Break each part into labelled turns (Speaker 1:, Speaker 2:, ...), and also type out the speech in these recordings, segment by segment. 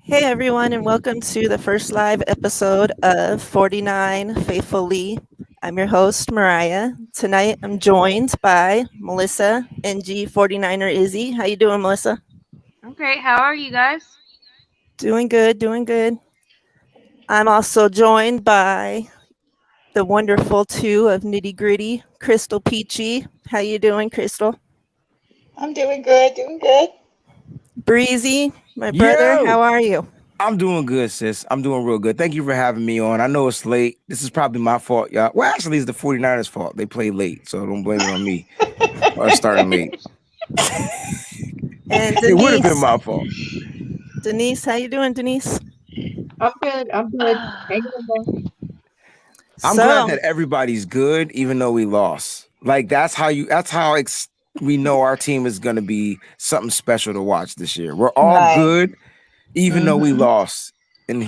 Speaker 1: Hey everyone, and welcome to the first live episode of 49 Faithfully. I'm your host, Miriah. Tonight I'm joined by Melissa, NJIzzy. How you doing, Melissa?
Speaker 2: I'm great. How are you guys?
Speaker 1: Doing good, doing good. I'm also joined by the wonderful two of Nitty Gritty, CrystalPeachy. How you doing, Crystal?
Speaker 3: I'm doing good, doing good.
Speaker 1: Breezy, my brother,
Speaker 4: Yo,
Speaker 1: how are you?
Speaker 4: I'm doing good, sis. I'm doing real good. Thank you for having me on. I know it's late. This is probably my fault, y'all. Well, actually, it's the 49ers' fault. They played late, so don't blame it on me or starting late.
Speaker 1: And
Speaker 4: It would have been
Speaker 1: Denise.
Speaker 4: my fault.
Speaker 1: Denise, how you doing, Denise?
Speaker 5: I'm good. I'm good. Hanging in there.
Speaker 4: I'm glad
Speaker 1: So,
Speaker 4: that everybody's good, even though we lost. Like we know our team is going to be something special to watch this year. We're all
Speaker 3: Right.
Speaker 4: good, even though we
Speaker 3: Mm-hmm.
Speaker 4: lost. And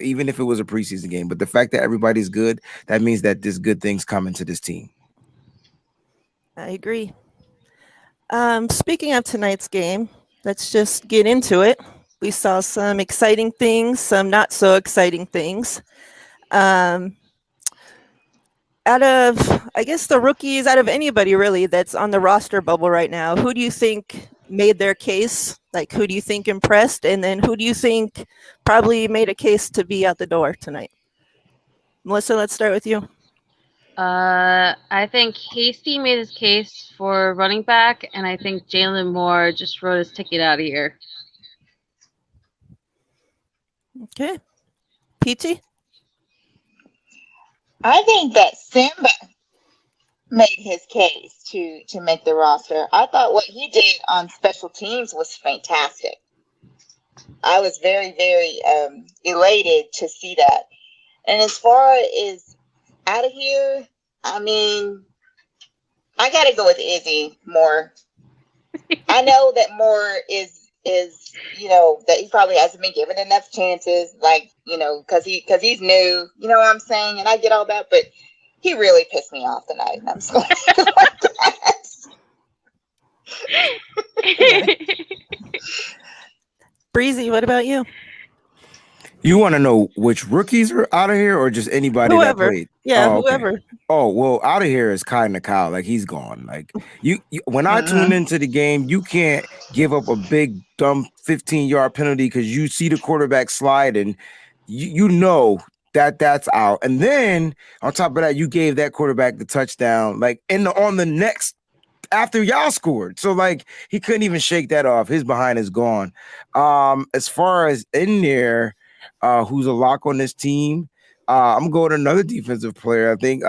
Speaker 4: even if it was a preseason game, but the fact that everybody's good, that means that there's good things coming to this team.
Speaker 1: I agree. Speaking of tonight's game, let's just get into it. We saw some exciting things, some not so exciting things. Um, out of, I guess, the rookies, out of anybody really that's on the roster bubble right now, who do you think made their case? Like, who do you think impressed? And then who do you think probably made a case to be out the door tonight? Melissa, let's start with you.
Speaker 2: I think Hasty made his case for running back, and I think Jalen Moore just wrote his ticket out of here.
Speaker 1: Okay. Peachy?
Speaker 3: I think that Simba made his case to make the roster. I thought what he did on special teams was fantastic. I was very, very elated to see that. And as far as out of here, I mean, I got to go with Izzy more. I know that Moore is that he probably hasn't been given enough chances, like because he's new. You know what I'm saying? And I get all that, but he really pissed me off tonight, and I'm sorry.
Speaker 1: Breezy, what about you?
Speaker 4: You want to know which rookies are out of here or just anybody that
Speaker 1: Whoever.
Speaker 4: played?
Speaker 1: Yeah,
Speaker 4: Oh, okay.
Speaker 1: whoever.
Speaker 4: Oh, well, out of here is Kai Nakao. Like, he's gone. Like, you when I tune into the game, you can't give up a big, dumb 15-yard penalty because you see the quarterback slide and you know that's out. And then on top of that, you gave that quarterback the touchdown, like, on the next after y'all scored. So, like, he couldn't even shake that off. His behind is gone. As far as in there, who's a lock on this team? I'm going to another defensive player. I think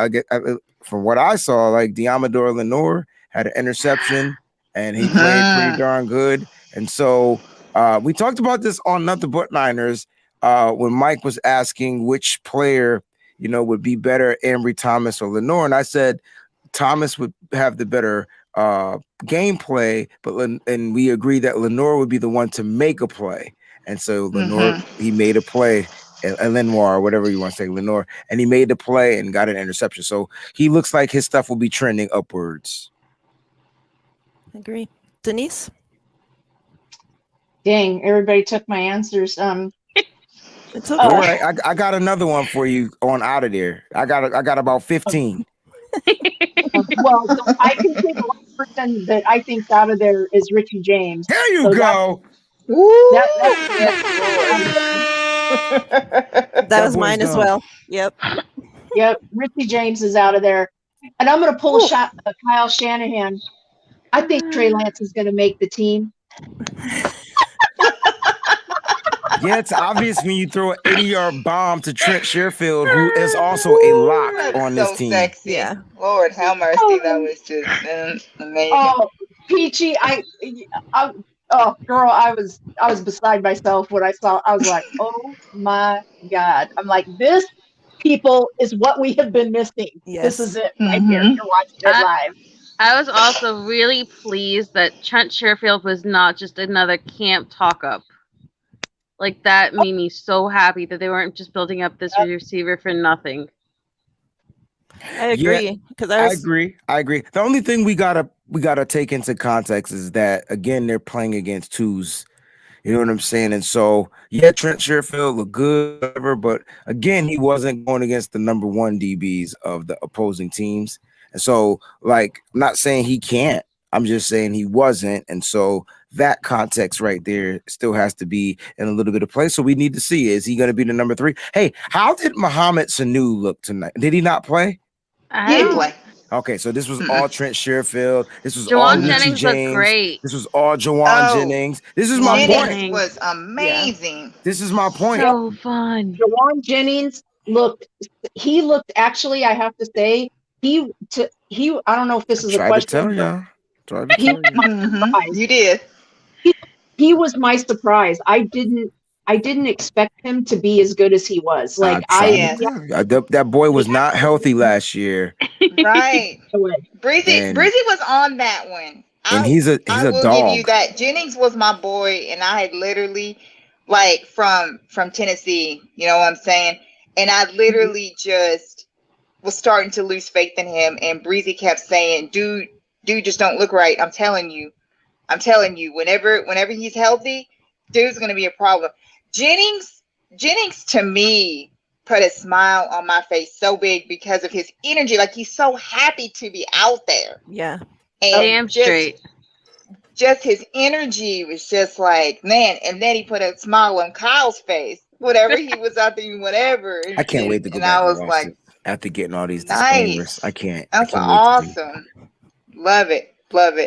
Speaker 4: from what I saw, like Diamador Lenore had an interception and he played pretty darn good. And so we talked about this on Nothing But Niners when Mike was asking which player, would be better, Ambry Thomas or Lenore. And I said Thomas would have the better gameplay, and we agreed that Lenore would be the one to make a play. And so Lenore, he made a play, and Lenoir, whatever you want to say, Lenore, and he made the play and got an interception. So he looks like his stuff will be trending upwards.
Speaker 1: I agree. Denise?
Speaker 5: Dang, everybody took my answers.
Speaker 1: It's okay.
Speaker 4: All right, I got another one for you on out of there. I got about 15.
Speaker 5: Well, I can think of one person that I think's out of there is Richie James.
Speaker 4: There you
Speaker 5: So
Speaker 4: go.
Speaker 1: That was mine as well. Yep.
Speaker 5: Yep, Richie James is out of there. And I'm going to pull a shot Kyle Shanahan. I think Trey Lance is going to make the team.
Speaker 4: Yeah, it's obvious when you throw an 80-yard bomb to Trent Sherfield, who is also a lock on this team.
Speaker 3: Sexy.
Speaker 1: Yeah.
Speaker 3: Lord, how mercy. That was just amazing.
Speaker 5: Oh, Peachy, girl, I was beside myself when I saw. I was like, oh my God! I'm like, this people is what we have been missing.
Speaker 1: Yes.
Speaker 5: This is it right here. You're watching it live.
Speaker 2: I was also really pleased that Trent Sherfield was not just another camp talk up. Like, that made me so happy that they weren't just building up this receiver for nothing.
Speaker 1: I agree. Because
Speaker 4: I agree. The only thing we gotta take into context is that, again, they're playing against twos. You know what I'm saying? And so, yeah, Trent Sherfield looked good, whatever, but again, he wasn't going against the number one DBs of the opposing teams. And so, like, I'm not saying he can't. I'm just saying he wasn't. And so that context right there still has to be in a little bit of play. So we need to see, is he going to be the number 3? Hey, how did Mohamed Sanu look tonight? Did he not play?
Speaker 3: He didn't play.
Speaker 4: Okay, so this was all Trent Sherfield. This was all
Speaker 2: Jawan
Speaker 4: Richie
Speaker 2: Jennings looked
Speaker 4: James.
Speaker 2: great.
Speaker 4: This was all Jawan Jennings. This is my
Speaker 3: Jennings
Speaker 4: point.
Speaker 3: was amazing.
Speaker 4: This is my point.
Speaker 2: So fun.
Speaker 5: Jawan Jennings looked actually, I have to say, he I don't know if this is a
Speaker 4: Tried to tell
Speaker 5: question.
Speaker 4: y'all. Tried to tell you.
Speaker 3: You did.
Speaker 5: He was my surprise. I didn't expect him to be as good as he was. Like
Speaker 4: that boy was not healthy last year.
Speaker 3: Right. Breezy
Speaker 4: And-
Speaker 3: was on that one.
Speaker 4: And he's a
Speaker 3: I will
Speaker 4: dog.
Speaker 3: give you that. Jennings was my boy, and I had literally, like, from Tennessee, you know what I'm saying? And I literally just was starting to lose faith in him, and Breezy kept saying, dude just don't look right. I'm telling you, whenever he's healthy, dude's gonna be a problem. Jennings to me put a smile on my face so big because of his energy. Like, he's so happy to be out there.
Speaker 1: Yeah.
Speaker 3: And
Speaker 2: Damn straight.
Speaker 3: Just his energy was just like, man. And then he put a smile on Kyle's face. Whatever he was out there, whatever.
Speaker 4: I can't wait to go
Speaker 3: and
Speaker 4: back
Speaker 3: I was
Speaker 4: and watch
Speaker 3: like,
Speaker 4: it after getting all these
Speaker 3: nice.
Speaker 4: disclaimers. I can't.
Speaker 3: That's
Speaker 4: I can't
Speaker 3: awesome. Love it.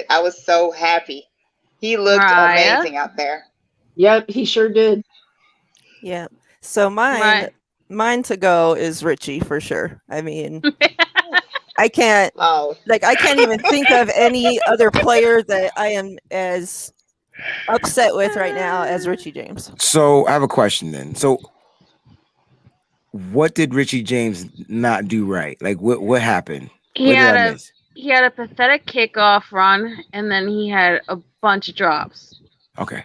Speaker 3: I was so happy. He looked
Speaker 2: Miriah?
Speaker 3: amazing out there.
Speaker 5: Yep, he sure did.
Speaker 1: Yeah. So mine to go is Richie for sure. I mean, I can't even think of any other player that I am as upset with right now as Richie James.
Speaker 4: So I have a question then. So what did Richie James not do right? Like what happened?
Speaker 2: He had a pathetic kickoff run, and then he had a bunch of drops.
Speaker 4: Okay.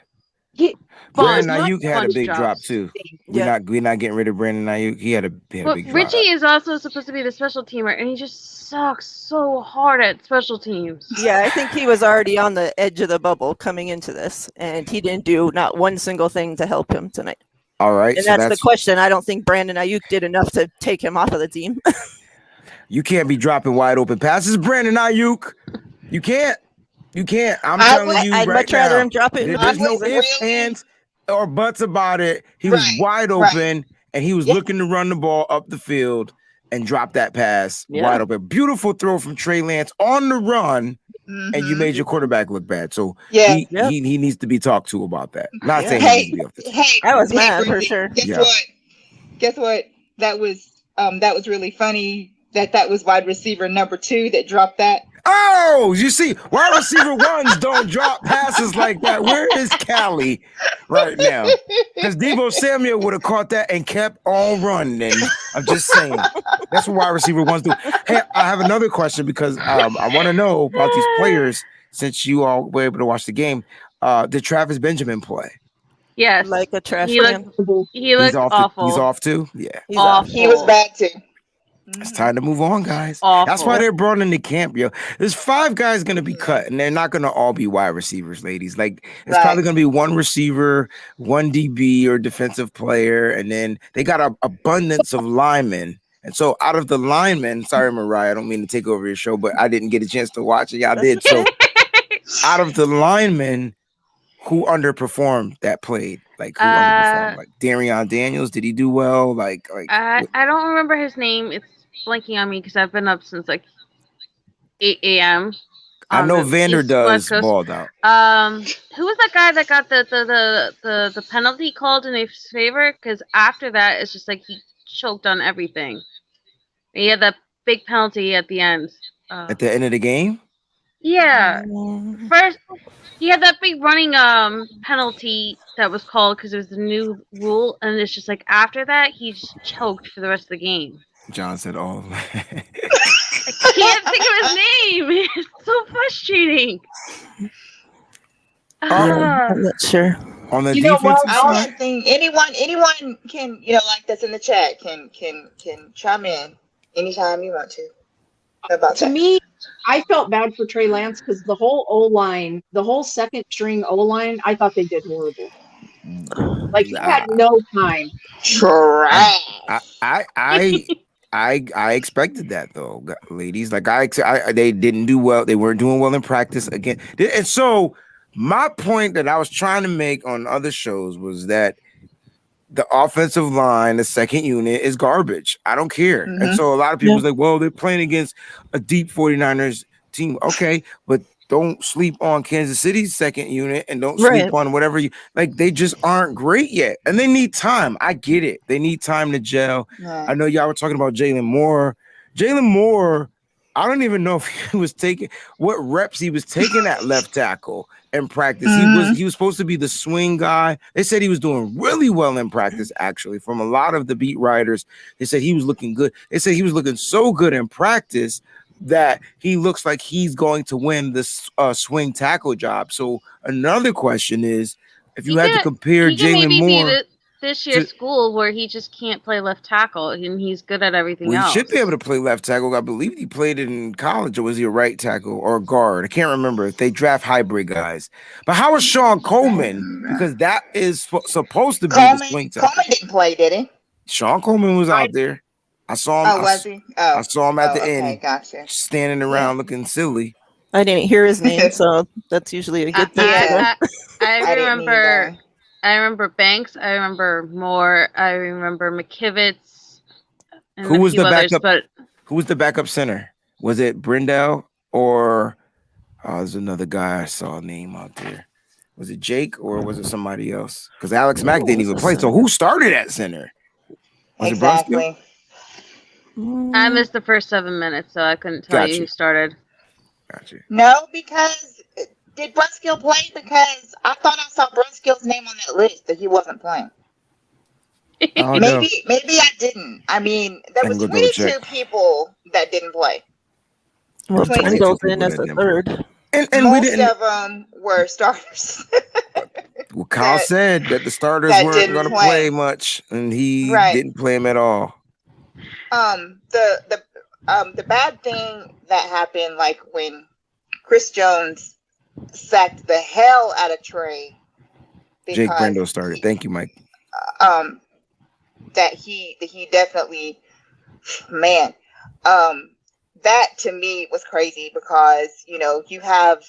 Speaker 2: Brandon
Speaker 4: Ayuk had a big drop too. We're not getting rid of Brandon Ayuk. He had a big drop.
Speaker 2: Richie is also supposed to be the special teamer, and he just sucks so hard at special teams.
Speaker 1: Yeah, I think he was already on the edge of the bubble coming into this, and he didn't do not one single thing to help him tonight.
Speaker 4: All right.
Speaker 1: And that's the question. I don't think Brandon Ayuk did enough to take him off of the team.
Speaker 4: You can't be dropping wide open passes, Brandon Ayuk. You can't. I'm telling you,
Speaker 1: I'd much rather him drop it.
Speaker 4: There's no ifs, ands, or buts about it. He was wide open, and he was looking to run the ball up the field and drop that pass wide open. Beautiful throw from Trey Lance on the run, and you made your quarterback look bad. So he needs to be talked to about that. Not saying he needs to be up there.
Speaker 1: I was mad for sure.
Speaker 3: Guess what? That was really funny. That was wide receiver number 2 that dropped that.
Speaker 4: Oh, you see, wide receiver ones don't drop passes like that. Where is Callie right now? Because Deebo Samuel would have caught that and kept on running. I'm just saying. That's what wide receiver ones do. Hey, I have another question because I want to know about these players since you all were able to watch the game. Did Travis Benjamin play?
Speaker 2: Yes.
Speaker 1: Like a trash
Speaker 2: can. He looked awful.
Speaker 4: He's off too? Yeah.
Speaker 1: He's awful.
Speaker 3: He was bad too.
Speaker 4: It's time to move on, guys.
Speaker 2: Awful.
Speaker 4: That's why they're brought into camp, yo. There's 5 guys going to be cut, and they're not going to all be wide receivers, ladies. Like, it's probably going to be one receiver, one DB or defensive player, and then they got an abundance of linemen. And so out of the linemen, sorry, Miriah, I don't mean to take over your show, but I didn't get a chance to watch it. Y'all did. So out of the linemen, who underperformed that played? Like, who underperformed? Like, Darion Daniels, did he do well? Like
Speaker 2: I don't remember his name. It's blanking on me because I've been up since like 8 a.m.
Speaker 4: I know Vander does balled out.
Speaker 2: Who was that guy that got the penalty called in his favor? Because after that, it's just like he choked on everything. He had that big penalty at the end.
Speaker 4: At the end of the game?
Speaker 2: Yeah. First, he had that big running penalty that was called because it was the new rule, and it's just like after that, he just choked for the rest of the game.
Speaker 4: John said, "Oh."
Speaker 2: I can't think of his name. It's so frustrating.
Speaker 1: I'm not sure.
Speaker 4: On the defensive
Speaker 3: I don't think anyone can, like that's in the chat can chime in anytime you want to. About
Speaker 5: to me, I felt bad for Trey Lance because the whole O-line, the whole second string O-line, I thought they did horrible. Like he had no time.
Speaker 3: Trash.
Speaker 4: I expected that though, ladies. Like they didn't do well. They weren't doing well in practice again. And so my point that I was trying to make on other shows was that the offensive line, the second unit, is garbage. I don't care.
Speaker 3: Mm-hmm.
Speaker 4: And so a lot of people's like, well, they're playing against a deep 49ers team. Okay, but don't sleep on Kansas City's second unit and don't sleep on whatever you like. They just aren't great yet. And they need time. I get it. They need time to gel.
Speaker 3: Yeah.
Speaker 4: I know y'all were talking about Jalen Moore. Jalen Moore, I don't even know if he was taking what reps he was taking at left tackle in practice. He was supposed to be the swing guy. They said he was doing really well in practice, actually. From a lot of the beat writers, they said he was looking good. They said he was looking so good in practice that he looks like he's going to win this swing tackle job. So another question is, if you had to compare Jalen Moore
Speaker 2: this year's school where he just can't play left tackle and he's good at everything else.
Speaker 4: He should be able to play left tackle. I believe he played it in college, or was he a right tackle or a guard? I can't remember if they draft hybrid guys. But how was Sean Coleman? Because that is supposed to be the swing tackle.
Speaker 3: Coleman didn't play, did he?
Speaker 4: Sean Coleman was out there. I saw him.
Speaker 3: Oh, was he? Oh,
Speaker 4: I saw him at the end.
Speaker 3: Gotcha.
Speaker 4: Standing around looking silly.
Speaker 1: I didn't hear his name, so that's usually a good thing.
Speaker 2: I remember Banks. I remember Moore. I remember McKivitz. And
Speaker 4: Who was the
Speaker 2: others,
Speaker 4: backup? Who was the backup center? Was it Brindell or there's another guy I saw a name out there? Was it Jake or was it somebody else? Because Alex Mack didn't even play. So who started at center? Was
Speaker 3: exactly.
Speaker 2: I missed the first 7 minutes, so I couldn't tell you who started.
Speaker 4: Gotcha.
Speaker 3: No, because did Brunskill play? Because I thought I saw Brunskill's name on that list that he wasn't playing.
Speaker 4: Oh,
Speaker 3: maybe I didn't. I mean, there was 22 people that didn't play.
Speaker 1: Well, Brindle's in as a third.
Speaker 3: And most of them were starters.
Speaker 4: Well, Kyle said that the starters weren't going to play much, and he didn't play them at all.
Speaker 3: The bad thing that happened, like when Chris Jones sacked the hell out of Trey.
Speaker 4: Jake Brindle started. Thank you, Mike.
Speaker 3: That he definitely, man, that to me was crazy because, you know, you have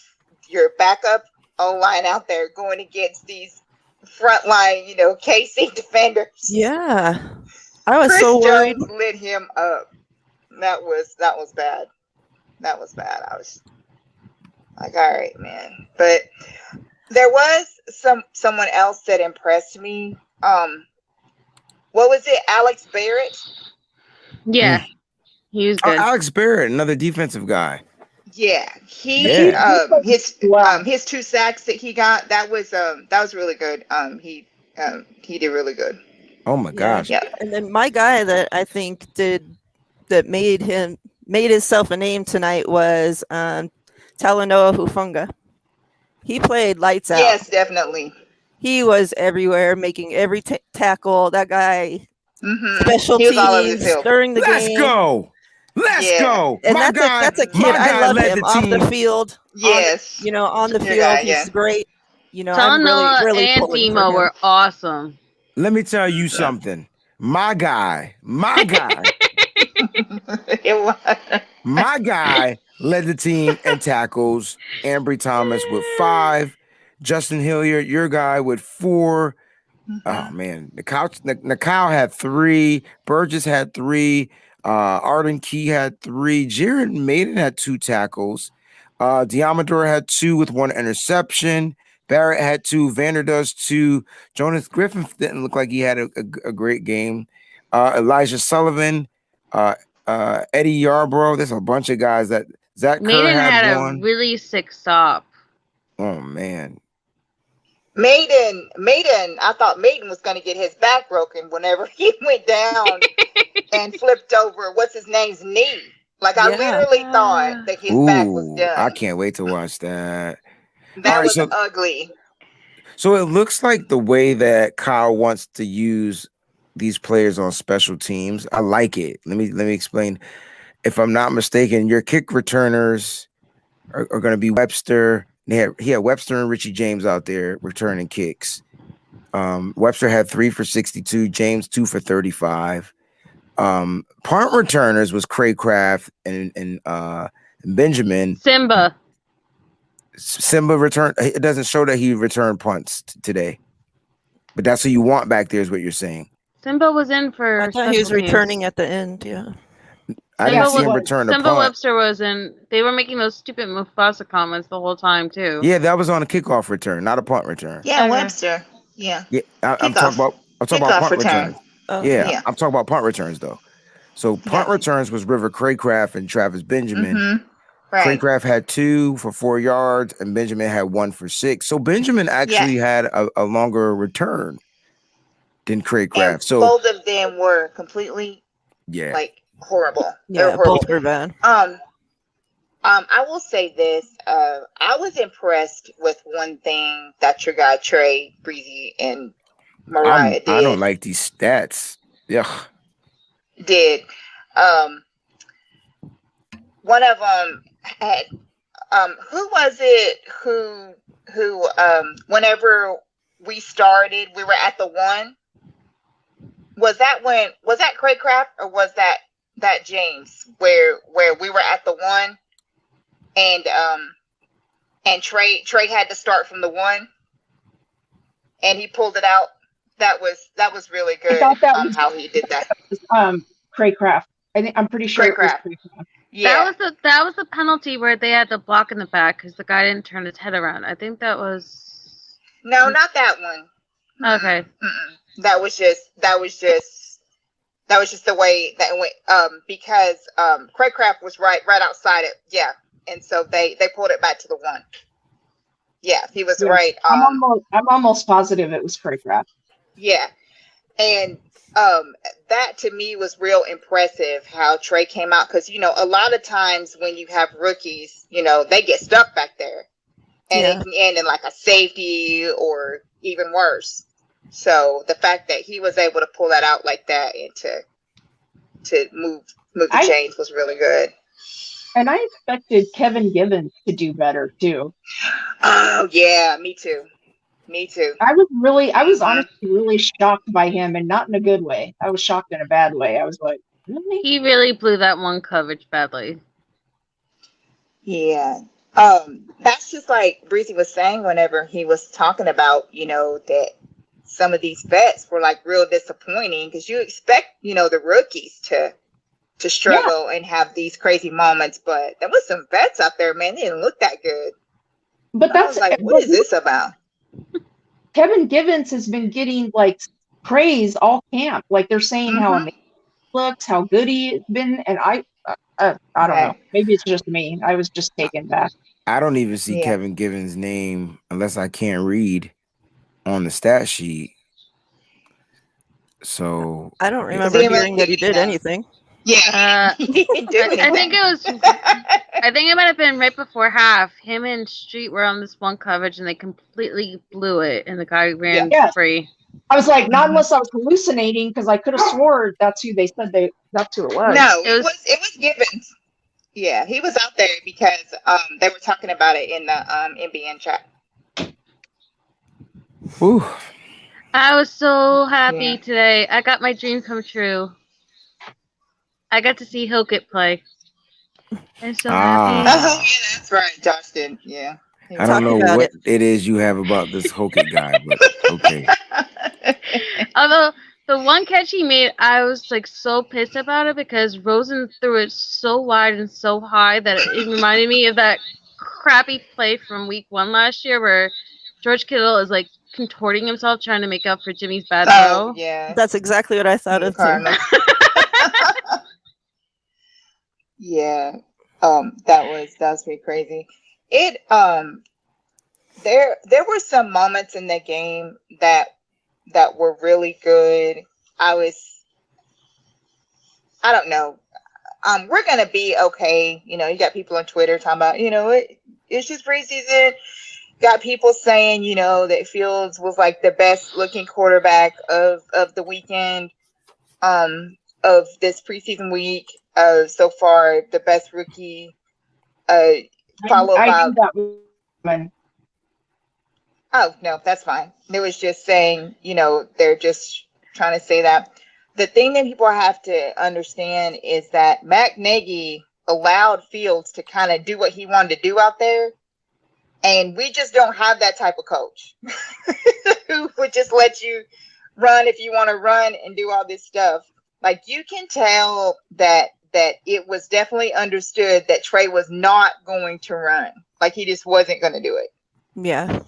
Speaker 3: your backup O-line out there going against these frontline, you know, KC defenders.
Speaker 1: Yeah. I was
Speaker 3: Chris
Speaker 1: so worried.
Speaker 3: Jones lit him up. That was bad. That was bad. I was like, all right, man. But there was someone else that impressed me. What was it? Alex Barrett?
Speaker 2: Yeah. He was good.
Speaker 4: Alex Barrett, another defensive guy.
Speaker 3: Yeah. His 2 sacks that he got, that was really good. He did really good.
Speaker 4: Oh my gosh.
Speaker 3: Yeah.
Speaker 1: And then my guy that I think made himself a name tonight was Talanoa Hufanga. He played lights out.
Speaker 3: Yes, definitely.
Speaker 1: He was everywhere, making every tackle. That guy, special
Speaker 3: he was all over the
Speaker 1: teams
Speaker 3: field.
Speaker 1: during the game.
Speaker 4: Let's go.
Speaker 1: And that's a kid. I love him off the field.
Speaker 3: Yes.
Speaker 1: On the field, he's great.
Speaker 2: Talanoa
Speaker 1: I'm really
Speaker 2: and Demo were awesome.
Speaker 4: Let me tell you something. My guy my guy led the team in tackles. Ambry Thomas with 5. Justin Hilliard, your guy, with 4. Oh man, Nakao had 3. Burgess had 3. Arden Key had 3. Jared Maiden had 2 tackles. Diamador had 2 with 1 interception. Barrett had 2. Vander does 2. Jonas Griffin didn't look like he had a great game. Elijah Sullivan, Eddie Yarbrough. There's a bunch of guys that Zach Kerr had 1.
Speaker 2: A really sick stop.
Speaker 4: Oh man.
Speaker 3: Maiden, I thought Maiden was going to get his back broken whenever he went down and flipped over what's his name's knee. Like I literally thought that his back was done.
Speaker 4: I can't wait to watch that.
Speaker 3: That was ugly.
Speaker 4: So it looks like the way that Kyle wants to use these players on special teams, I like it. Let me explain. If I'm not mistaken, your kick returners are going to be Webster. He had Webster and Richie James out there returning kicks. Webster had 3 for 62. James 2 for 35. Punt returners was Craycraft and Benjamin.
Speaker 2: Simba.
Speaker 4: Simba returned. It doesn't show that he returned punts today, but that's who you want back there, is what you're saying.
Speaker 2: Simba was in for.
Speaker 1: I thought he was returning at the end. Yeah.
Speaker 4: I didn't see him return a
Speaker 2: Simba
Speaker 4: punt.
Speaker 2: Webster was in. They were making those stupid Mufasa comments the whole time too.
Speaker 4: Yeah, that was on a kickoff return, not a punt return.
Speaker 3: Yeah, Webster. Yeah.
Speaker 4: Yeah, I'm talking about punt returns. Yeah, I'm talking about punt returns though. So punt returns was River Craycraft and Travis Benjamin.
Speaker 3: Mm-hmm. Right.
Speaker 4: Craycraft had 2 for 4 yards, and Benjamin had 1 for 6. So Benjamin actually had a longer return than Craycraft.
Speaker 3: And
Speaker 4: so
Speaker 3: both of them were completely like horrible.
Speaker 1: Yeah, both were bad.
Speaker 3: I will say this. I was impressed with one thing that your guy Trey, Breezy, and Miriah did.
Speaker 4: I don't like these stats. Yeah.
Speaker 3: Did one of them had who was it who whenever we started, we were at the 1. Was that Craycraft, or was that James where we were at the 1 and Trey had to start from the 1 and he pulled it out? That was really good.
Speaker 5: I thought that was
Speaker 3: how he did that.
Speaker 5: Craycraft. I'm pretty sure
Speaker 3: Craycraft.
Speaker 5: It was Craycraft.
Speaker 3: Yeah.
Speaker 2: That was the penalty where they had the block in the back because the guy didn't turn his head around. I think that was.
Speaker 3: No, not that one.
Speaker 2: Okay.
Speaker 3: Mm-mm. That was just the way that it went. Because Craycraft was right outside it. Yeah, and so they pulled it back to the 1. Yeah, he was right.
Speaker 5: I'm almost positive it was Craycraft.
Speaker 3: Yeah, and that to me was real impressive how Trey came out, because a lot of times when you have rookies, they get stuck back there, and it can end in like a safety or even worse. So the fact that he was able to pull that out like that and to move the chains was really good.
Speaker 5: And I expected Kevin Givens to do better too.
Speaker 3: Oh yeah, me too.
Speaker 5: I was honestly really shocked by him, and not in a good way. I was shocked in a bad way. I was like, really?
Speaker 2: He really blew that one coverage badly.
Speaker 3: Yeah. That's just like Breezy was saying whenever he was talking about, that some of these vets were like real disappointing, because you expect, the rookies to struggle and have these crazy moments, but there was some vets out there, man, they didn't look that good.
Speaker 5: But that's
Speaker 3: like, what is this about?
Speaker 5: Kevin Givens has been getting like praise all camp. Like they're saying how amazing he looks, how good he's been, and I don't know. Maybe it's just me. I was just taken back.
Speaker 4: I don't even see Kevin Givens' name unless I can't read on the stat sheet. So
Speaker 1: I don't remember hearing that he did anything.
Speaker 3: Yeah,
Speaker 2: I think it might have been right before half. Him and Street were on this one coverage, and they completely blew it, and the guy ran free.
Speaker 5: I was like, not unless I was hallucinating, because I could have swore that's who they said that's who it was.
Speaker 3: No, it was Gibbons. Yeah, he was out there because they were talking about it in the NBN chat.
Speaker 4: Whew.
Speaker 2: I was so happy today. I got my dream come true. I got to see Hokett play. I'm so happy.
Speaker 3: Oh, yeah, that's right. Josh did. Yeah.
Speaker 4: I don't know what it is you have about this Hokett guy, but okay.
Speaker 2: Although the one catch he made, I was like so pissed about it because Rosen threw it so wide and so high that it reminded me of that crappy play from week 1 last year where George Kittle is like contorting himself trying to make up for Jimmy's bad throw.
Speaker 3: Yeah.
Speaker 1: That's exactly what I thought of too.
Speaker 3: Yeah. That was pretty crazy. It there were some moments in the game that were really good. I don't know. We're gonna be okay. You got people on Twitter talking about, it's just preseason. Got people saying, that Fields was like the best looking quarterback of the weekend, of this preseason week. So far, the best rookie. Followed by. Oh, no, that's fine. It was just saying, they're just trying to say that. The thing that people have to understand is that Matt Nagy allowed Fields to kind of do what he wanted to do out there. And we just don't have that type of coach who would just let you run if you want to run and do all this stuff. Like, you can tell that it was definitely understood that Trey was not going to run. Like, he just wasn't going to do it.
Speaker 1: Yeah.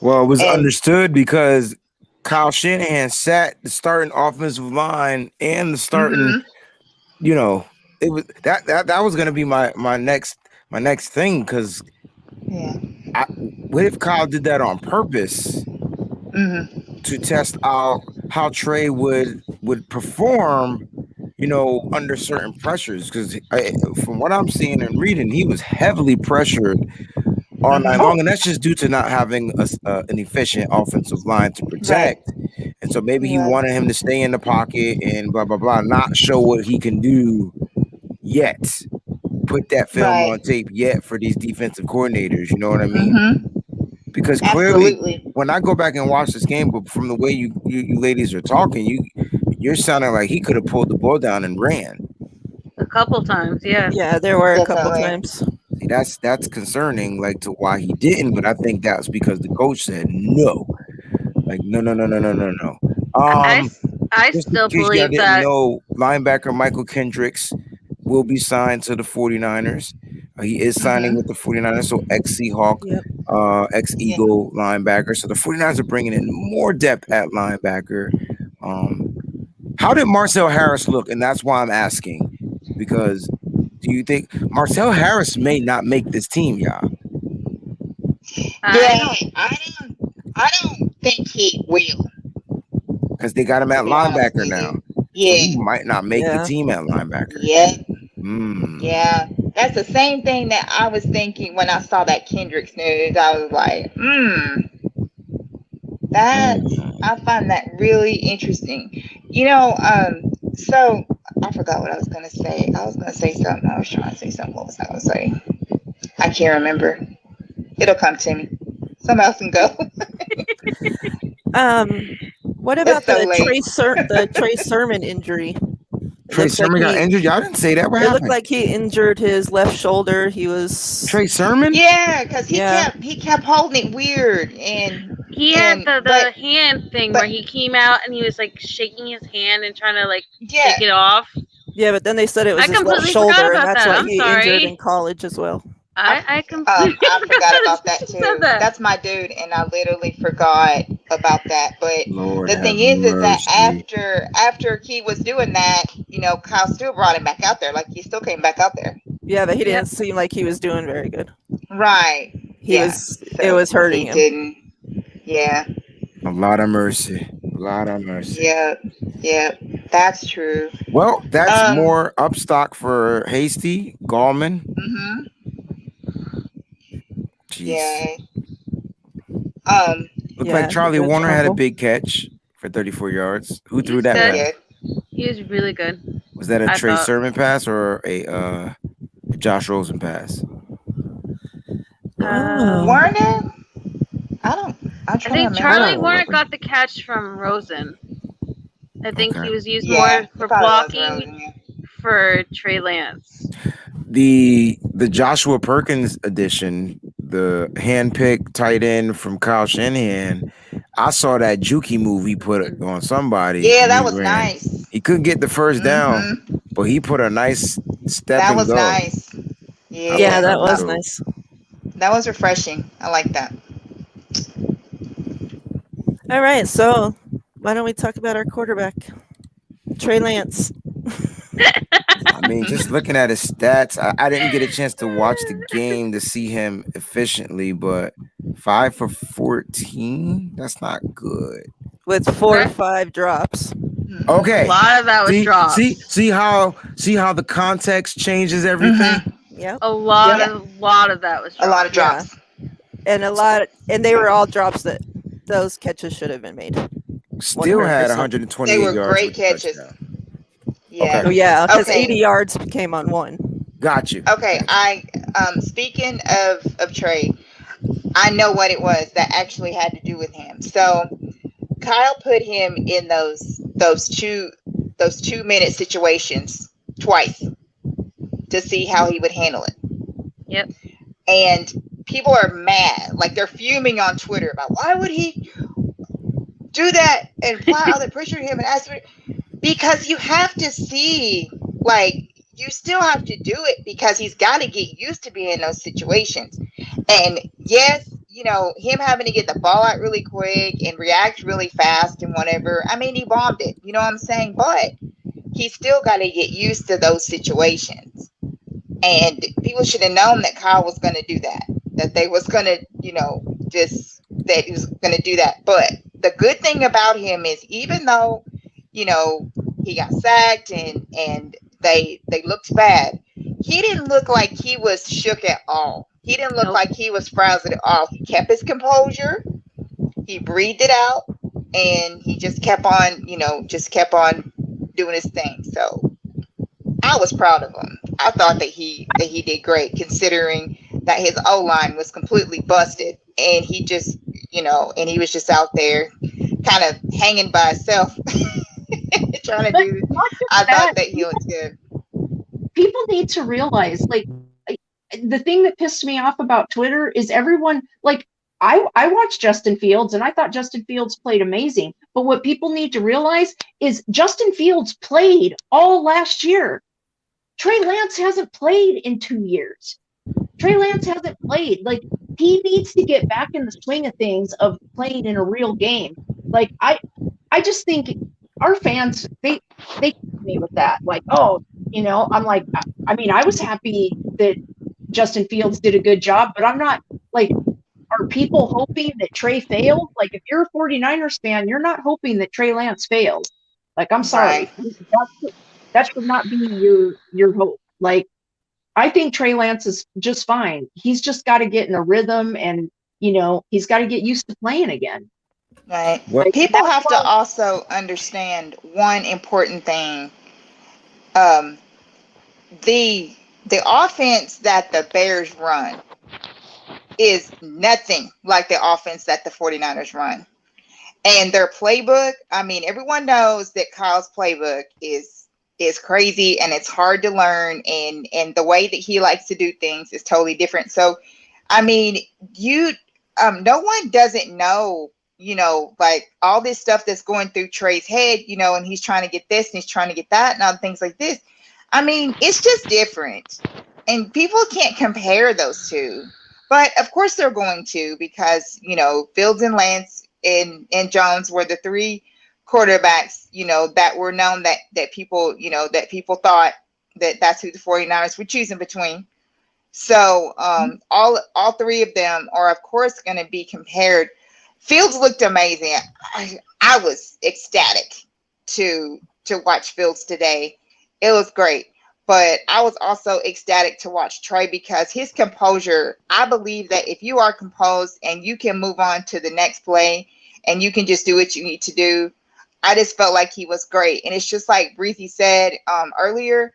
Speaker 4: Well, it was understood because Kyle Shanahan sat the starting offensive line and the starting, it was that was going to be my next thing, because what if Kyle did that on purpose to test out how Trey would perform, under certain pressures? Because from what I'm seeing and reading, he was heavily pressured all night long, and that's just due to not having an efficient offensive line to protect. Right. And so maybe he wanted him to stay in the pocket and blah blah blah, not show what he can do yet. Put that film on tape yet for these defensive coordinators. You know what I mean? Because clearly, when I go back and watch this game, but from the way you ladies are talking, you're sounding like he could have pulled the ball down and ran.
Speaker 2: A couple times, yeah.
Speaker 1: Yeah, there were a couple times.
Speaker 4: See, that's concerning, like, to why he didn't, but I think that's because the coach said no. Like, no.
Speaker 2: I still believe that.
Speaker 4: No, linebacker Michael Kendricks will be signed to the 49ers. He is signing with the 49ers, so ex-Seahawk, ex-Eagle linebacker. So the 49ers are bringing in more depth at linebacker. How did Marcel Harris look? And that's why I'm asking, because do you think Marcel Harris may not make this team, y'all?
Speaker 3: I don't think he will.
Speaker 4: Because they got him at linebacker now.
Speaker 3: Yeah.
Speaker 4: So he might not make the team at linebacker.
Speaker 3: Yeah. Yeah. That's the same thing that I was thinking when I saw that Kendricks news. I was like, I find that really interesting. So I forgot what I was going to say. I was going to say something. I was trying to say something. What was I going to say? I can't remember. It'll come to me. Somebody else can go.
Speaker 1: What about the Trey Sermon injury?
Speaker 4: Trey Sermon got injured? Y'all didn't say that. What happened?
Speaker 1: It looked like he injured his left shoulder. He was
Speaker 4: Trey Sermon?
Speaker 3: Yeah, because he kept holding it weird, and
Speaker 2: he had the hand thing where he came out and he was like shaking his hand and trying to take it off.
Speaker 1: Yeah, but then they said it was his left shoulder, and that's what he injured in college as well.
Speaker 2: I completely
Speaker 3: forgot about that too. That's my dude, and I literally forgot about that. But the thing is that after he was doing that, Kyle still brought him back out there. Like, he still came back out there.
Speaker 1: Yeah, but he didn't seem like he was doing very good.
Speaker 3: Right.
Speaker 1: It was hurting him.
Speaker 3: Didn't. Yeah.
Speaker 4: A lot of mercy.
Speaker 3: Yeah. That's true.
Speaker 4: Well, that's more upstock for Hasty, Gallman.
Speaker 3: Yeah.
Speaker 4: Looked like Charlie Warner had a big catch for 34 yards. Who threw that pass?
Speaker 2: He was really good.
Speaker 4: Was that a Trey Sermon pass or a Josh Rosen pass?
Speaker 3: Warner?
Speaker 2: I think Charlie Warner got the catch from Rosen. I think he was used more for blocking for Trey Lance.
Speaker 4: The Joshua Perkins edition, the handpicked tight end from Kyle Shanahan, I saw that Juki move he put on somebody.
Speaker 3: Yeah, that was nice.
Speaker 4: He couldn't get the first down, but he put a nice step.
Speaker 3: That was nice.
Speaker 1: Yeah, that was nice.
Speaker 3: That was refreshing. I like that.
Speaker 1: All right, so why don't we talk about our quarterback, Trey Lance?
Speaker 4: I mean, just looking at his stats, I didn't get a chance to watch the game to see him efficiently, but 5 for 14, that's not good.
Speaker 1: With 4 or 5 drops.
Speaker 4: Okay.
Speaker 2: A lot of that was drops.
Speaker 4: See how the context changes everything?
Speaker 1: Yeah.
Speaker 2: A lot of that was drops.
Speaker 3: A lot of drops.
Speaker 1: Yeah. And they were all drops that those catches should have been made.
Speaker 4: Still
Speaker 1: 100%.
Speaker 4: had 128 yards.
Speaker 3: They were great catches.
Speaker 1: Yeah. Okay. Oh, yeah, because 80 yards came on one.
Speaker 4: Got you.
Speaker 3: Okay, speaking of Trey, I know what it was that actually had to do with him. So Kyle put him in those 2 minute situations twice to see how he would handle it.
Speaker 2: Yep.
Speaker 3: And people are mad, like they're fuming on Twitter about why would he do that and apply all the pressure to him and ask for it? Because you have to see, like, you still have to do it because he's got to get used to being in those situations. And yes, you know, him having to get the ball out really quick and react really fast and whatever. I mean, he bombed it, you know what I'm saying? But he still got to get used to those situations. And people should have known that Kyle was going to do that, that they was going to, you know, just that he was going to do that. But the good thing about him is, even though, you know, he got sacked and they looked bad, he didn't look like he was shook at all. He didn't look like he was frazzled at all. He kept his composure. He breathed it out, and he just kept on, you know, just kept on doing his thing. So I was proud of him. I thought that he did great, considering that his O line was completely busted, and he just, you know, and he was just out there, kind of hanging by himself, trying to
Speaker 5: But
Speaker 3: do.
Speaker 5: not just
Speaker 3: I
Speaker 5: that,
Speaker 3: thought that he was good.
Speaker 5: people need to realize, like, the thing that pissed me off about Twitter is everyone, like, I watched Justin Fields and I thought Justin Fields played amazing. But what people need to realize is Justin Fields played all last year. Trey Lance hasn't played in 2 years. Trey Lance hasn't played. Like, he needs to get back in the swing of things of playing in a real game. Like, I just think our fans, they me with that. Like, oh, you know, I'm like, I mean, I was happy that Justin Fields did a good job, but I'm not, like, are people hoping that Trey failed? Like, if you're a 49ers fan, you're not hoping that Trey Lance fails. Like, I'm sorry.
Speaker 3: Right.
Speaker 5: That should not be your hope. Like, I think Trey Lance is just fine. He's just got to get in a rhythm, and, you know, he's got to get used to playing again.
Speaker 3: Right.
Speaker 4: What?
Speaker 5: Like,
Speaker 3: People
Speaker 5: that's
Speaker 3: have to
Speaker 5: why,
Speaker 3: also understand one important thing. Um, the offense that the Bears run is nothing like the offense that the 49ers run. And their playbook, I mean, everyone knows that Kyle's playbook is crazy and it's hard to learn, and the way that he likes to do things is totally different. So, I mean, you no one doesn't know, you know, like all this stuff that's going through Trey's head, you know, and he's trying to get this and he's trying to get that and other things like this. I mean, it's just different. And people can't compare those two. But of course they're going to, because, you know, Fields and Lance and Jones were the three quarterbacks, you know, that were known that people, you know, that people thought that that's who the 49ers were choosing between. So all three of them are, of course, going to be compared. Fields looked amazing. I was ecstatic to watch Fields today. It was great. But I was also ecstatic to watch Trey, because his composure, I believe that if you are composed and you can move on to the next play and you can just do what you need to do, I just felt like he was great. And it's just like Breezy said earlier,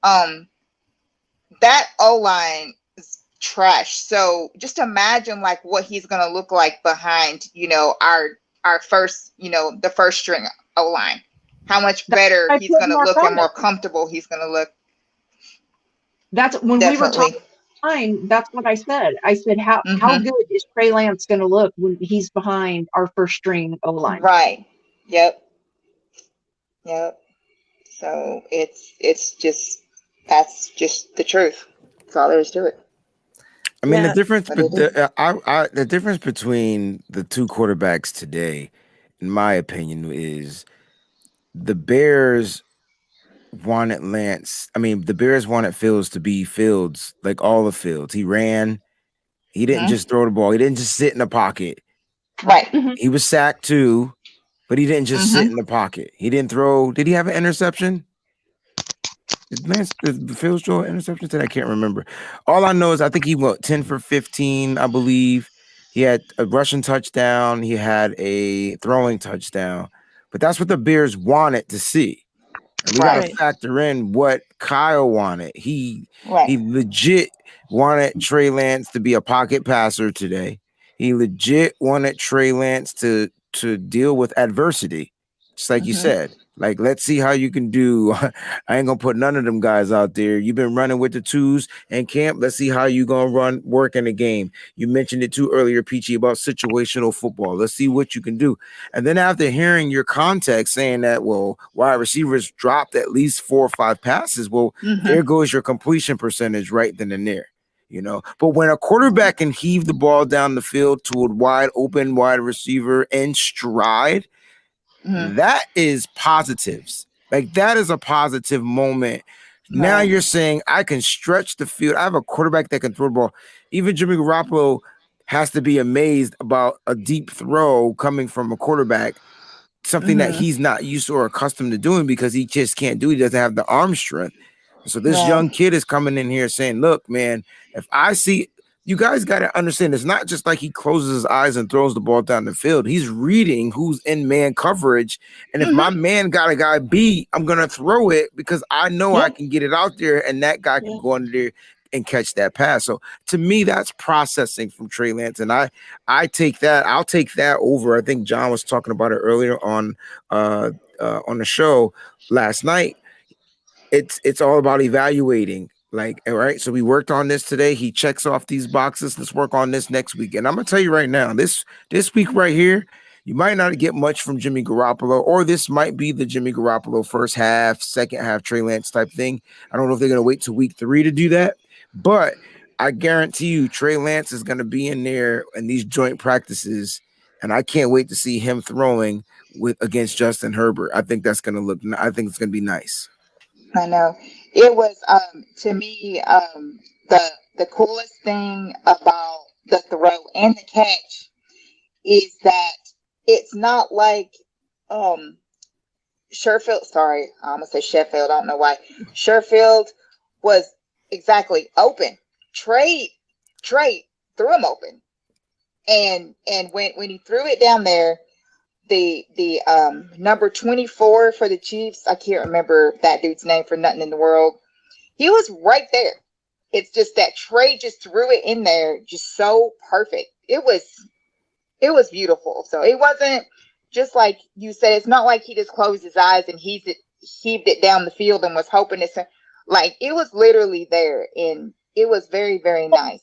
Speaker 3: that O-line is trash. So just imagine like what he's going to look like behind, you know, our first, you know, the first string O-line. How much better he's going to look and more comfortable he's going to look.
Speaker 5: That's when we were talking line, that's what I said. I said, how good is Trey Lance going to look when he's behind our first string O-line?
Speaker 3: Right. Yep. So it's just, that's just the truth. That's all there is to it.
Speaker 4: I mean, the difference between the two quarterbacks today, in my opinion, is the Bears wanted Lance. I mean, the Bears wanted Fields to be Fields, like all the Fields. He ran. He didn't just throw the ball. He didn't just sit in the pocket.
Speaker 3: Right.
Speaker 4: He was sacked too, but he didn't just sit in the pocket. He didn't throw. Did he have an interception? Did Fields throw an interception today? I can't remember. All I know is I think he went 10 for 15, I believe. He had a rushing touchdown. He had a throwing touchdown. But that's what the Bears wanted to see. And we got to factor in what Kyle wanted. He legit wanted Trey Lance to be a pocket passer today. He legit wanted Trey Lance to deal with adversity. Just like you said. Like, let's see how you can do. I ain't gonna put none of them guys out there. You've been running with the twos in camp. Let's see how you gonna work in the game. You mentioned it too earlier, Peachy, about situational football. Let's see what you can do. And then after hearing your context saying that, well, wide receivers dropped at least 4 or 5 passes, well, there goes your completion percentage right then and there. But when a quarterback can heave the ball down the field to a wide open wide receiver in stride, that is positives. Like, that is a positive moment. Now you're saying I can stretch the field. I have a quarterback that can throw the ball. Even Jimmy Garoppolo has to be amazed about a deep throw coming from a quarterback, something that he's not used to or accustomed to doing because he just can't do it. He doesn't have the arm strength. So this young kid is coming in here saying, look, man, if I see, you guys got to understand, it's not just like he closes his eyes and throws the ball down the field. He's reading who's in man coverage. And if my man got a guy beat, I'm going to throw it because I know I can get it out there and that guy can go under there and catch that pass. So to me, that's processing from Trey Lance. And I take that. I'll take that over. I think John was talking about it earlier on the show last night. It's all about evaluating. Like, all right, so we worked on this today. He checks off these boxes. Let's work on this next week. And I'm gonna tell you right now, this week right here, you might not get much from Jimmy Garoppolo, or this might be the Jimmy Garoppolo first half, second half Trey Lance type thing. I don't know if they're gonna wait till week 3 to do that, but I guarantee you Trey Lance is gonna be in there in these joint practices, and I can't wait to see him throwing against Justin Herbert. I think it's gonna be nice.
Speaker 3: I know. It was to me the coolest thing about the throw and the catch is that it's not like Sherfield. Sorry, I'm gonna say Sheffield. I don't know why. Sherfield was exactly open. Trey threw him open, and when he threw it down there, the number 24 for the Chiefs, I can't remember that dude's name for nothing in the world. He was right there. It's just that Trey just threw it in there just so perfect. It was beautiful. So it wasn't just like you said, it's not like he just closed his eyes and heaved it down the field and was hoping it's like it was literally there, and it was very, very nice.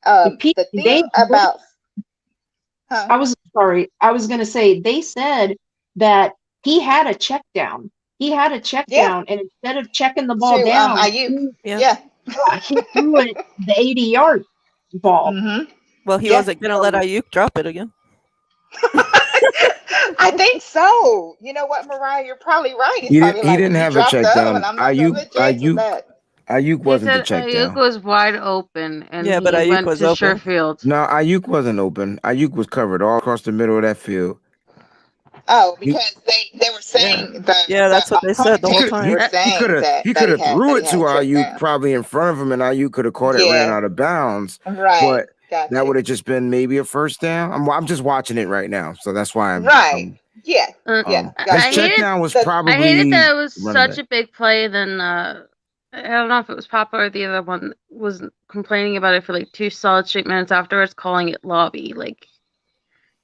Speaker 3: The thing about
Speaker 5: I was sorry. I was going to say, they said that he had a check down. He had a check down, and instead of checking the ball down,
Speaker 3: he threw
Speaker 5: it the 80-yard ball.
Speaker 1: Well, he wasn't going to let Ayuk drop it again.
Speaker 3: I think so. You know what, Miriah? You're probably right.
Speaker 4: He didn't have a check down. Ayuk wasn't the check down.
Speaker 2: Ayuk was wide open, and
Speaker 1: but Ayuk
Speaker 2: went
Speaker 1: was
Speaker 2: to
Speaker 1: open.
Speaker 2: Sherfield.
Speaker 4: No, Ayuk wasn't open. Ayuk was covered all across the middle of that field.
Speaker 3: Oh, because they were saying
Speaker 1: that's what they said the whole time.
Speaker 4: He could have threw it to Ayuk probably in front of him, and Ayuk could have caught it, ran out of bounds.
Speaker 3: Right.
Speaker 4: But that would have just been maybe a first down. I'm just watching it right now, so that's why I'm
Speaker 3: right.
Speaker 4: His check down was probably.
Speaker 2: I hated that it was such a big play. Then I don't know if it was Papa or the other one was complaining about it for like 2 solid straight minutes afterwards, calling it lobby. Like,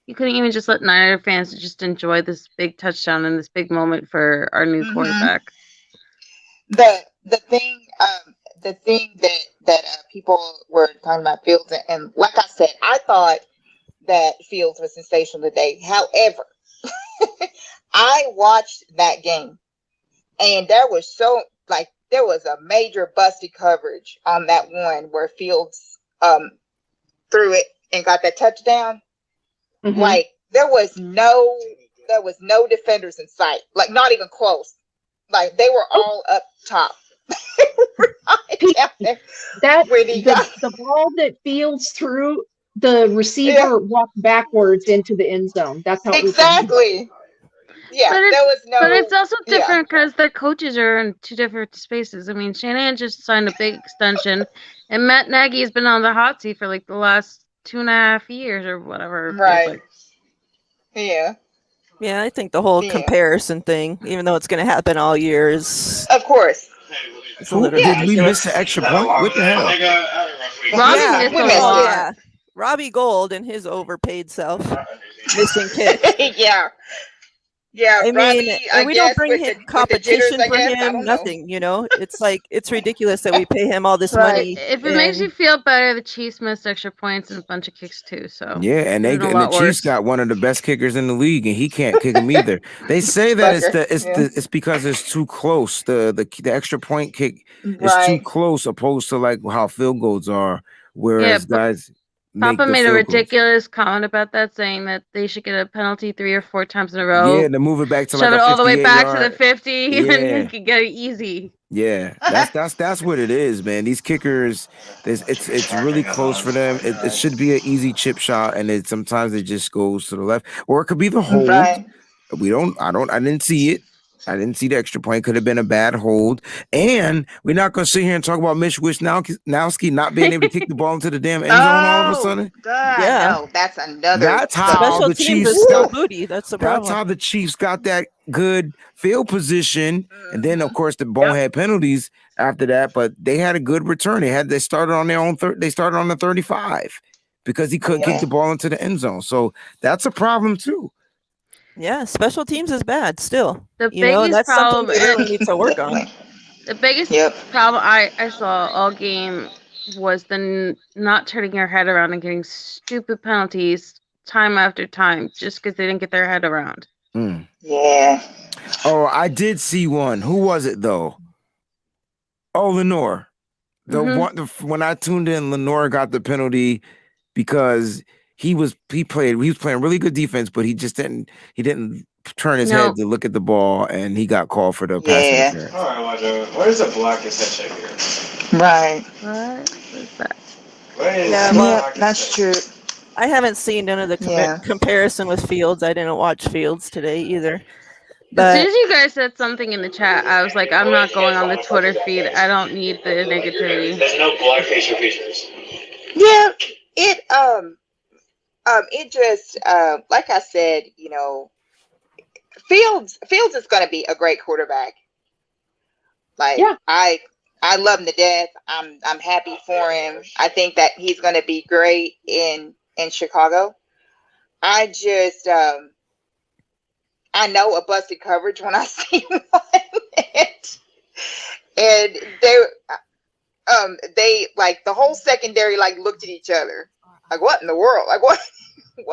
Speaker 2: you couldn't even just let Niner fans just enjoy this big touchdown and this big moment for our new quarterback.
Speaker 3: The thing that people were talking about Fields, and like I said, I thought that Fields was sensational today. However, I watched that game, and there was a major busted coverage on that one where Fields threw it and got that touchdown. Like there was no defenders in sight, like not even close. Like they were all up top.
Speaker 5: The ball that Fields threw, the receiver walked backwards into the end zone. That's how
Speaker 3: exactly.
Speaker 2: But it's also different because the coaches are in 2 different spaces. I mean, Shanahan just signed a big extension, and Matt Nagy has been on the hot seat for like the last 2.5 years or whatever.
Speaker 3: Right. Yeah.
Speaker 1: Yeah, I think the whole comparison thing, even though it's going to happen all year, is
Speaker 3: of course.
Speaker 4: Did we miss the extra point? What the hell?
Speaker 2: Robbie missed a lot.
Speaker 1: Robbie Gold and his overpaid self missing kicks.
Speaker 3: Yeah. Yeah,
Speaker 1: I mean,
Speaker 3: Robbie, I
Speaker 1: and we don't
Speaker 3: guess
Speaker 1: bring
Speaker 3: with the jitters,
Speaker 1: competition
Speaker 3: I
Speaker 1: for
Speaker 3: guess. I
Speaker 1: him,
Speaker 3: don't know.
Speaker 1: nothing, it's like, it's ridiculous that we pay him all this
Speaker 3: Right.
Speaker 1: money.
Speaker 2: If it makes you
Speaker 1: And
Speaker 2: feel better, the Chiefs missed extra points and a bunch of kicks too. So
Speaker 4: Yeah, and
Speaker 2: they're doing a
Speaker 4: the
Speaker 2: lot
Speaker 4: Chiefs
Speaker 2: worse.
Speaker 4: got one of the best kickers in the league, and he can't kick them either. They say that
Speaker 3: Fucker.
Speaker 4: it's because it's too close. The extra point kick is too
Speaker 3: Right.
Speaker 4: close, opposed to like how field goals are, whereas
Speaker 2: but
Speaker 4: guys make
Speaker 2: Papa
Speaker 4: the
Speaker 2: made a
Speaker 4: field goals.
Speaker 2: ridiculous comment about that, saying that they should get a penalty 3 or 4 times in a row.
Speaker 4: Yeah, to move it back to
Speaker 2: shove
Speaker 4: like
Speaker 2: it
Speaker 4: a
Speaker 2: all the way
Speaker 4: 58
Speaker 2: back
Speaker 4: yard.
Speaker 2: to the 50, and then
Speaker 4: Yeah.
Speaker 2: you can get it easy.
Speaker 4: Yeah, that's what it is, man. These kickers, it's really close for them. It should be an easy chip shot, and sometimes it just goes to the left, or it could be the hold.
Speaker 3: Right.
Speaker 4: I didn't see it. I didn't see the extra point. Could have been a bad hold. And we're not going to sit here and talk about Mitch Wisnowski not being able to kick the ball into the damn end zone all of a sudden.
Speaker 3: God,
Speaker 1: Yeah.
Speaker 3: no, that's another.
Speaker 4: That's how
Speaker 1: special
Speaker 4: the
Speaker 1: teams
Speaker 4: Chiefs
Speaker 1: is still booty. That's the
Speaker 4: That's
Speaker 1: problem.
Speaker 4: how the Chiefs got that good field position, and then of course the bonehead penalties after that. But they had a good return. They started on their own. They started on the 35 because he couldn't kick the ball into the end zone. So that's a problem too.
Speaker 1: Yeah, special teams is bad still.
Speaker 2: The
Speaker 1: That's
Speaker 2: biggest
Speaker 1: something
Speaker 2: problem,
Speaker 1: we really need to work on.
Speaker 2: the biggest problem I saw all game was the not turning your head around and getting stupid penalties time after time just because they didn't get their head around.
Speaker 3: Yeah.
Speaker 4: Oh, I did see one. Who was it though? Oh, Lenore. When I tuned in, Lenore got the penalty because he was playing really good defense, but he didn't turn his head to look at the ball, and he got called for the pass interference.
Speaker 6: All right, Wanda, where's the blackest head check here?
Speaker 3: Right.
Speaker 2: What is that?
Speaker 3: That's true.
Speaker 1: I haven't seen none of the comparison with Fields. I didn't watch Fields today either.
Speaker 2: As soon as you guys said something in the chat, I was like, I'm not going on the Twitter feed. I don't need the negativity.
Speaker 6: There's no black facial features.
Speaker 3: Yeah, it just like I said, Fields is going to be a great quarterback. Like I love him to death. I'm happy for him. I think that he's going to be great in Chicago. I just I know a busted coverage when I see one, and they like the whole secondary like looked at each other like, what in the world? Like what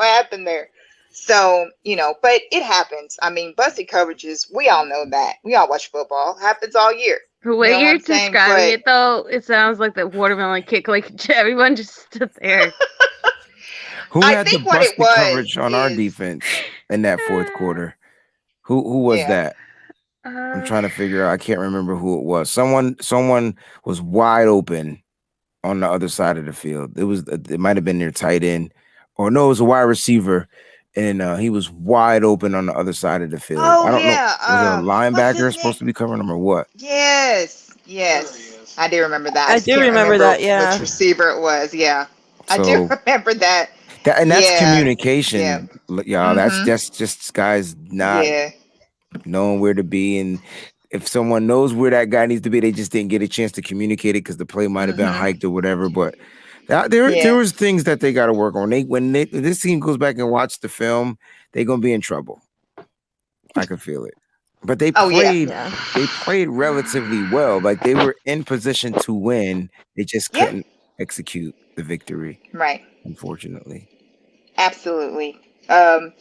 Speaker 3: happened there? So but it happens. I mean, busted coverages, we all know that. We all watch football. Happens all year.
Speaker 2: The way you're describing it, though, it sounds like that watermelon kick. Like everyone just stood there.
Speaker 4: Who had the busted coverage on our defense in that fourth quarter? Who was that? I'm trying to figure out. I can't remember who it was. Someone was wide open on the other side of the field. It might have been their tight end, or no, it was a wide receiver, and he was wide open on the other side of the field.
Speaker 3: Oh,
Speaker 4: I don't know. Was it a linebacker supposed to be covering him or what?
Speaker 3: Yes. I do remember that.
Speaker 1: I do remember that. Yeah.
Speaker 3: Which receiver it was? Yeah. I do remember that.
Speaker 4: And that's communication, y'all.
Speaker 3: Mm-hmm.
Speaker 4: That's just guys not knowing where to be, and if someone knows where that guy needs to be, they just didn't get a chance to communicate it because the play might have been hiked or whatever. But there was things that they got to work on. When this team goes back and watch the film, they're gonna be in trouble. I can feel it. But they played relatively well. Like they were in position to win. They just couldn't execute the victory.
Speaker 3: Right.
Speaker 4: Unfortunately.
Speaker 3: Absolutely. The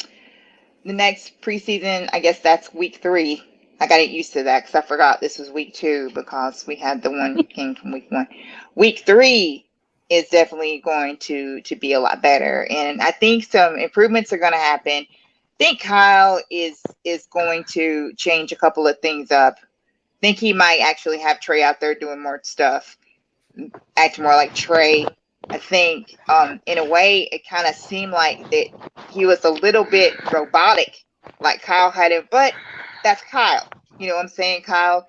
Speaker 3: next preseason, I guess that's week 3. I got to get used to that because I forgot this was week 2 because we had the one came from week 1. Week 3 is definitely going to be a lot better, and I think some improvements are going to happen. I think Kyle is going to change a couple of things up. I think he might actually have Trey out there doing more stuff, act more like Trey. I think in a way it kind of seemed like that he was a little bit robotic, like Kyle had it, but that's Kyle. You know what I'm saying? Kyle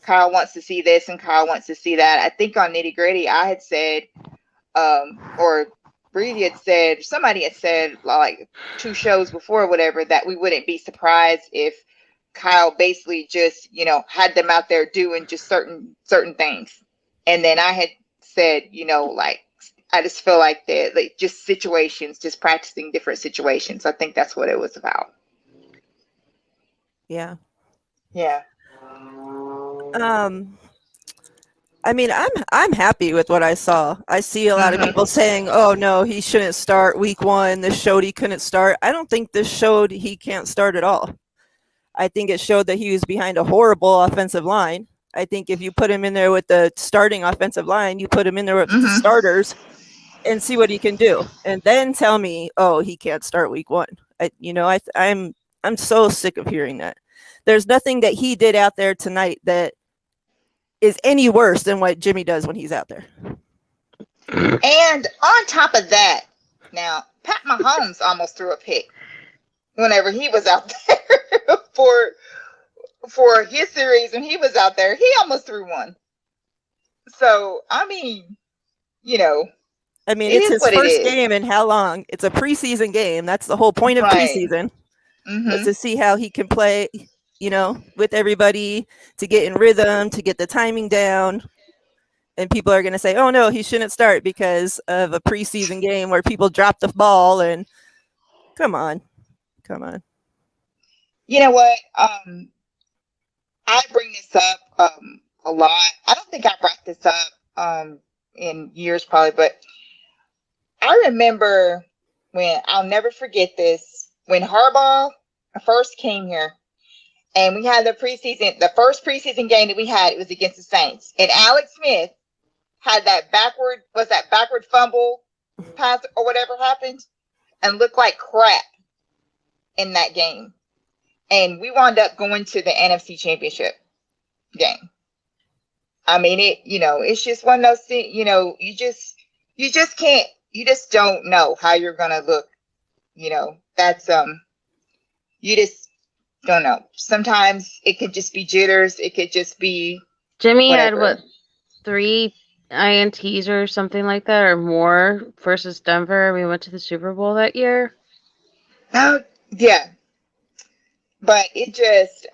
Speaker 3: wants to see this and Kyle wants to see that. I think on Nitty Gritty I had said, or Brady had said, somebody had said like 2 shows before or whatever, that we wouldn't be surprised if Kyle basically just, had them out there doing just certain things. And then I had said, I just feel like that, like just situations, just practicing different situations. I think that's what it was about.
Speaker 1: Yeah.
Speaker 3: Yeah.
Speaker 1: I mean, I'm happy with what I saw. I see a lot of people saying, "Oh no, he shouldn't start week 1. This showed he couldn't start." I don't think this showed he can't start at all. I think it showed that he was behind a horrible offensive line. I think if you put him in there with the starting offensive line, you put him in there with the starters and see what he can do, and then tell me, "Oh, he can't start week 1." I'm so sick of hearing that. There's nothing that he did out there tonight that is any worse than what Jimmy does when he's out there.
Speaker 3: And on top of that, now Pat Mahomes almost threw a pick whenever he was out there for his series. When he was out there, he almost threw one. So I mean,
Speaker 1: it's his first game in how long? It's a preseason game. That's the whole point of preseason. Is to see how he can play, with everybody, to get in rhythm, to get the timing down. And people are going to say, "Oh no, he shouldn't start because of a preseason game where people drop the ball." And come on.
Speaker 3: You know what? I bring this up a lot. I don't think I brought this up in years probably, but I remember I'll never forget this, when Harbaugh first came here and we had the first preseason game that we had, it was against the Saints. And Alex Smith had that backward fumble pass or whatever happened and looked like crap in that game. And we wound up going to the NFC Championship game. I mean, it's just one of those things, you just can't, you just don't know how you're going to look. That's, you just don't know. Sometimes it could just be jitters. It could just be
Speaker 2: Jimmy
Speaker 3: whatever.
Speaker 2: had 3 INTs or something like that, or more, versus Denver. We went to the Super Bowl that year.
Speaker 3: Oh, yeah. But it just,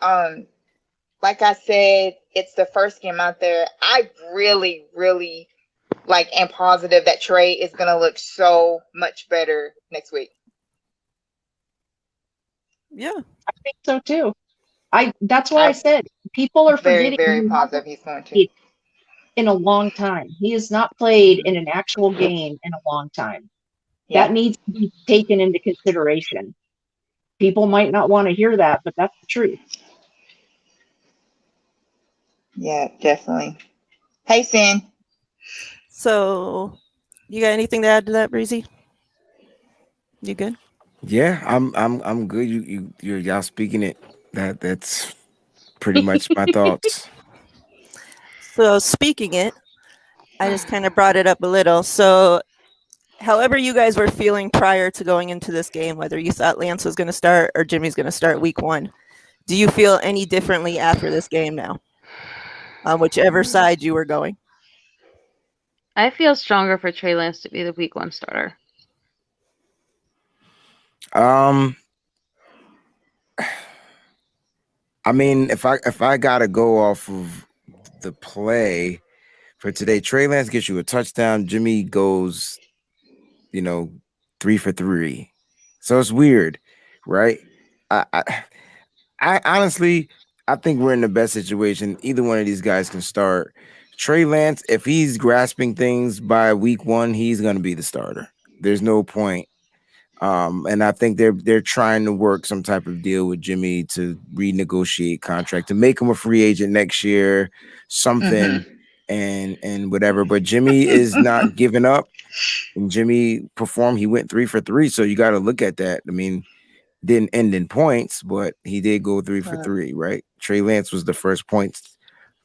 Speaker 3: like I said, it's the first game out there. I really, really am positive that Trey is going to look so much better next week.
Speaker 1: Yeah.
Speaker 5: I think so too. That's why I said people are
Speaker 3: very,
Speaker 5: forgetting.
Speaker 3: very positive he's going to.
Speaker 5: In a long time. He has not played in an actual game in a long time.
Speaker 3: Yeah.
Speaker 5: That needs to be taken into consideration. People might not want to hear that, but that's the truth.
Speaker 3: Yeah, definitely. Hey, Sin.
Speaker 1: So, you got anything to add to that, Breezy? You good?
Speaker 4: Yeah, I'm good. Y'all speaking it. That's pretty much my thoughts.
Speaker 1: So, speaking it, I just kind of brought it up a little. So, however you guys were feeling prior to going into this game, whether you thought Lance was going to start or Jimmy's going to start week 1, do you feel any differently after this game now? On whichever side you were going?
Speaker 2: I feel stronger for Trey Lance to be the week 1 starter.
Speaker 4: I mean, if I gotta go off of the play for today, Trey Lance gets you a touchdown. Jimmy goes, 3 for 3. So it's weird, right? I honestly, I think we're in the best situation. Either one of these guys can start. Trey Lance, if he's grasping things by week 1, he's going to be the starter. There's no point. And I think they're trying to work some type of deal with Jimmy to renegotiate contract, to make him a free agent next year, something, and whatever. But Jimmy is not giving up. And Jimmy performed. He went 3 for 3. So you got to look at that. I mean, didn't end in points, but he did go 3 for 3, right? Trey Lance was the first points.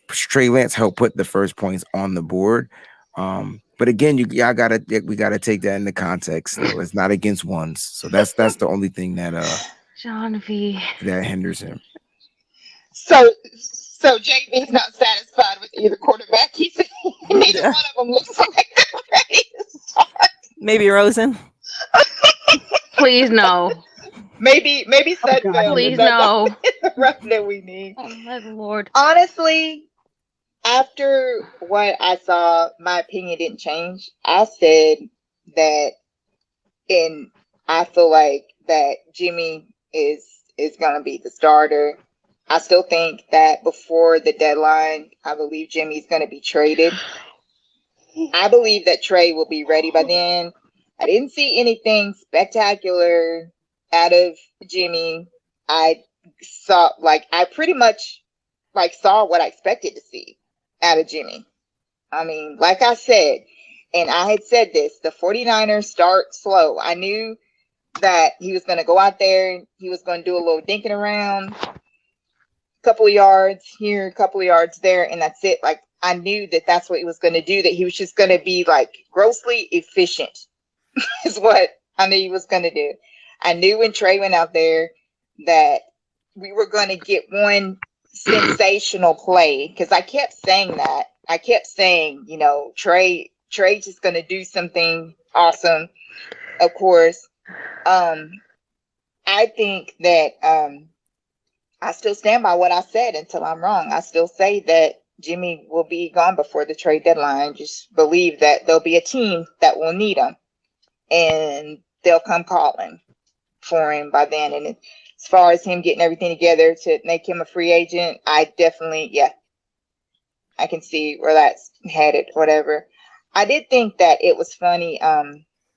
Speaker 4: Trey Lance helped put the first points on the board. But again, we gotta take that into context though. It's not against ones. So that's the only thing that
Speaker 2: John V.
Speaker 4: that hinders him.
Speaker 3: So JB's not satisfied with either quarterback. He said neither one of them looks like they're ready to start.
Speaker 1: Maybe Rosen.
Speaker 2: Please no.
Speaker 3: Maybe Sudfeld.
Speaker 2: Please no.
Speaker 3: The run that we need.
Speaker 2: Oh my Lord.
Speaker 3: Honestly, After what I saw, my opinion didn't change. I said that, and I feel like that Jimmy is going to be the starter. I still think that before the deadline, I believe Jimmy's going to be traded. I believe that Trey will be ready by then. I didn't see anything spectacular out of Jimmy. I pretty much saw what I expected to see out of Jimmy. I mean, like I said, and I had said this, the 49ers start slow. I knew that he was going to go out there, he was going to do a little dinking around, a couple of yards here, a couple of yards there, and that's it. Like, I knew that that's what he was going to do, that he was just going to be like grossly efficient is what I knew he was going to do. I knew when Trey went out there that we were going to get one sensational play, because I kept saying that. I kept saying, you know, Trey's just going to do something awesome, of course. I think that I still stand by what I said until I'm wrong. I still say that Jimmy will be gone before the trade deadline. Just believe that there'll be a team that will need him, and they'll come calling for him by then. And as far as him getting everything together to make him a free agent, I definitely, I can see where that's headed, whatever. I did think that it was funny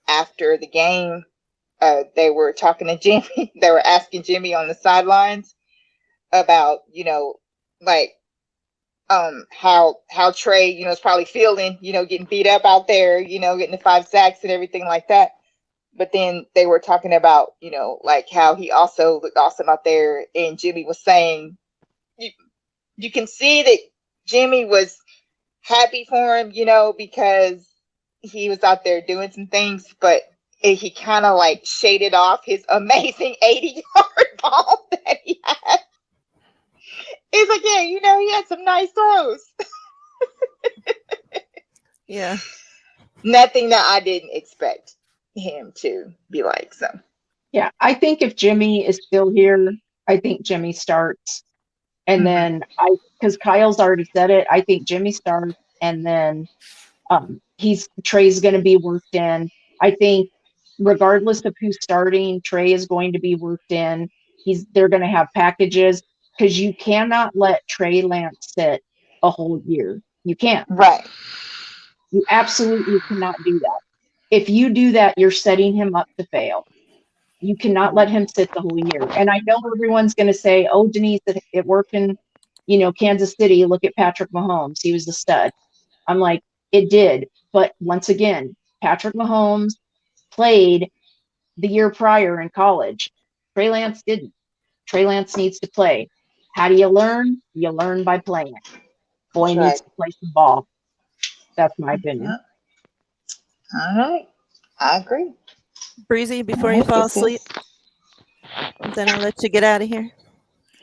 Speaker 3: after the game, they were talking to Jimmy. They were asking Jimmy on the sidelines about, you know, like how Trey, you know, is probably feeling, you know, getting beat up out there, you know, getting the 5 sacks and everything like that. But then they were talking about, you know, like how he also looked awesome out there. And Jimmy was saying, you can see that Jimmy was happy for him, you know, because he was out there doing some things, but he kind of like shaded off his amazing 80-yard ball that he had. It's like, yeah, you know, he had some nice throws.
Speaker 1: Yeah.
Speaker 3: Nothing that I didn't expect him to be like. So
Speaker 5: Yeah, I think if Jimmy is still here, I think Jimmy starts. And then because Kyle's already said it, I think Jimmy starts, and then Trey's going to be worked in. I think regardless of who's starting, Trey is going to be worked in. They're going to have packages, because you cannot let Trey Lance sit a whole year. You can't.
Speaker 3: right.
Speaker 5: You absolutely cannot do that. If you do that, you're setting him up to fail. You cannot let him sit the whole year. And I know everyone's going to say, oh, Denise, it worked in, you know, Kansas City. Look at Patrick Mahomes. He was a stud. I'm like, it did. But once again, Patrick Mahomes played the year prior in college. Trey Lance didn't. Trey Lance needs to play. How do you learn? You learn by playing. Boy
Speaker 3: That's
Speaker 5: needs
Speaker 3: right.
Speaker 5: to play some ball. That's my opinion.
Speaker 3: All right. I agree.
Speaker 1: Breezy, before you fall asleep, then I'll let you get out of here.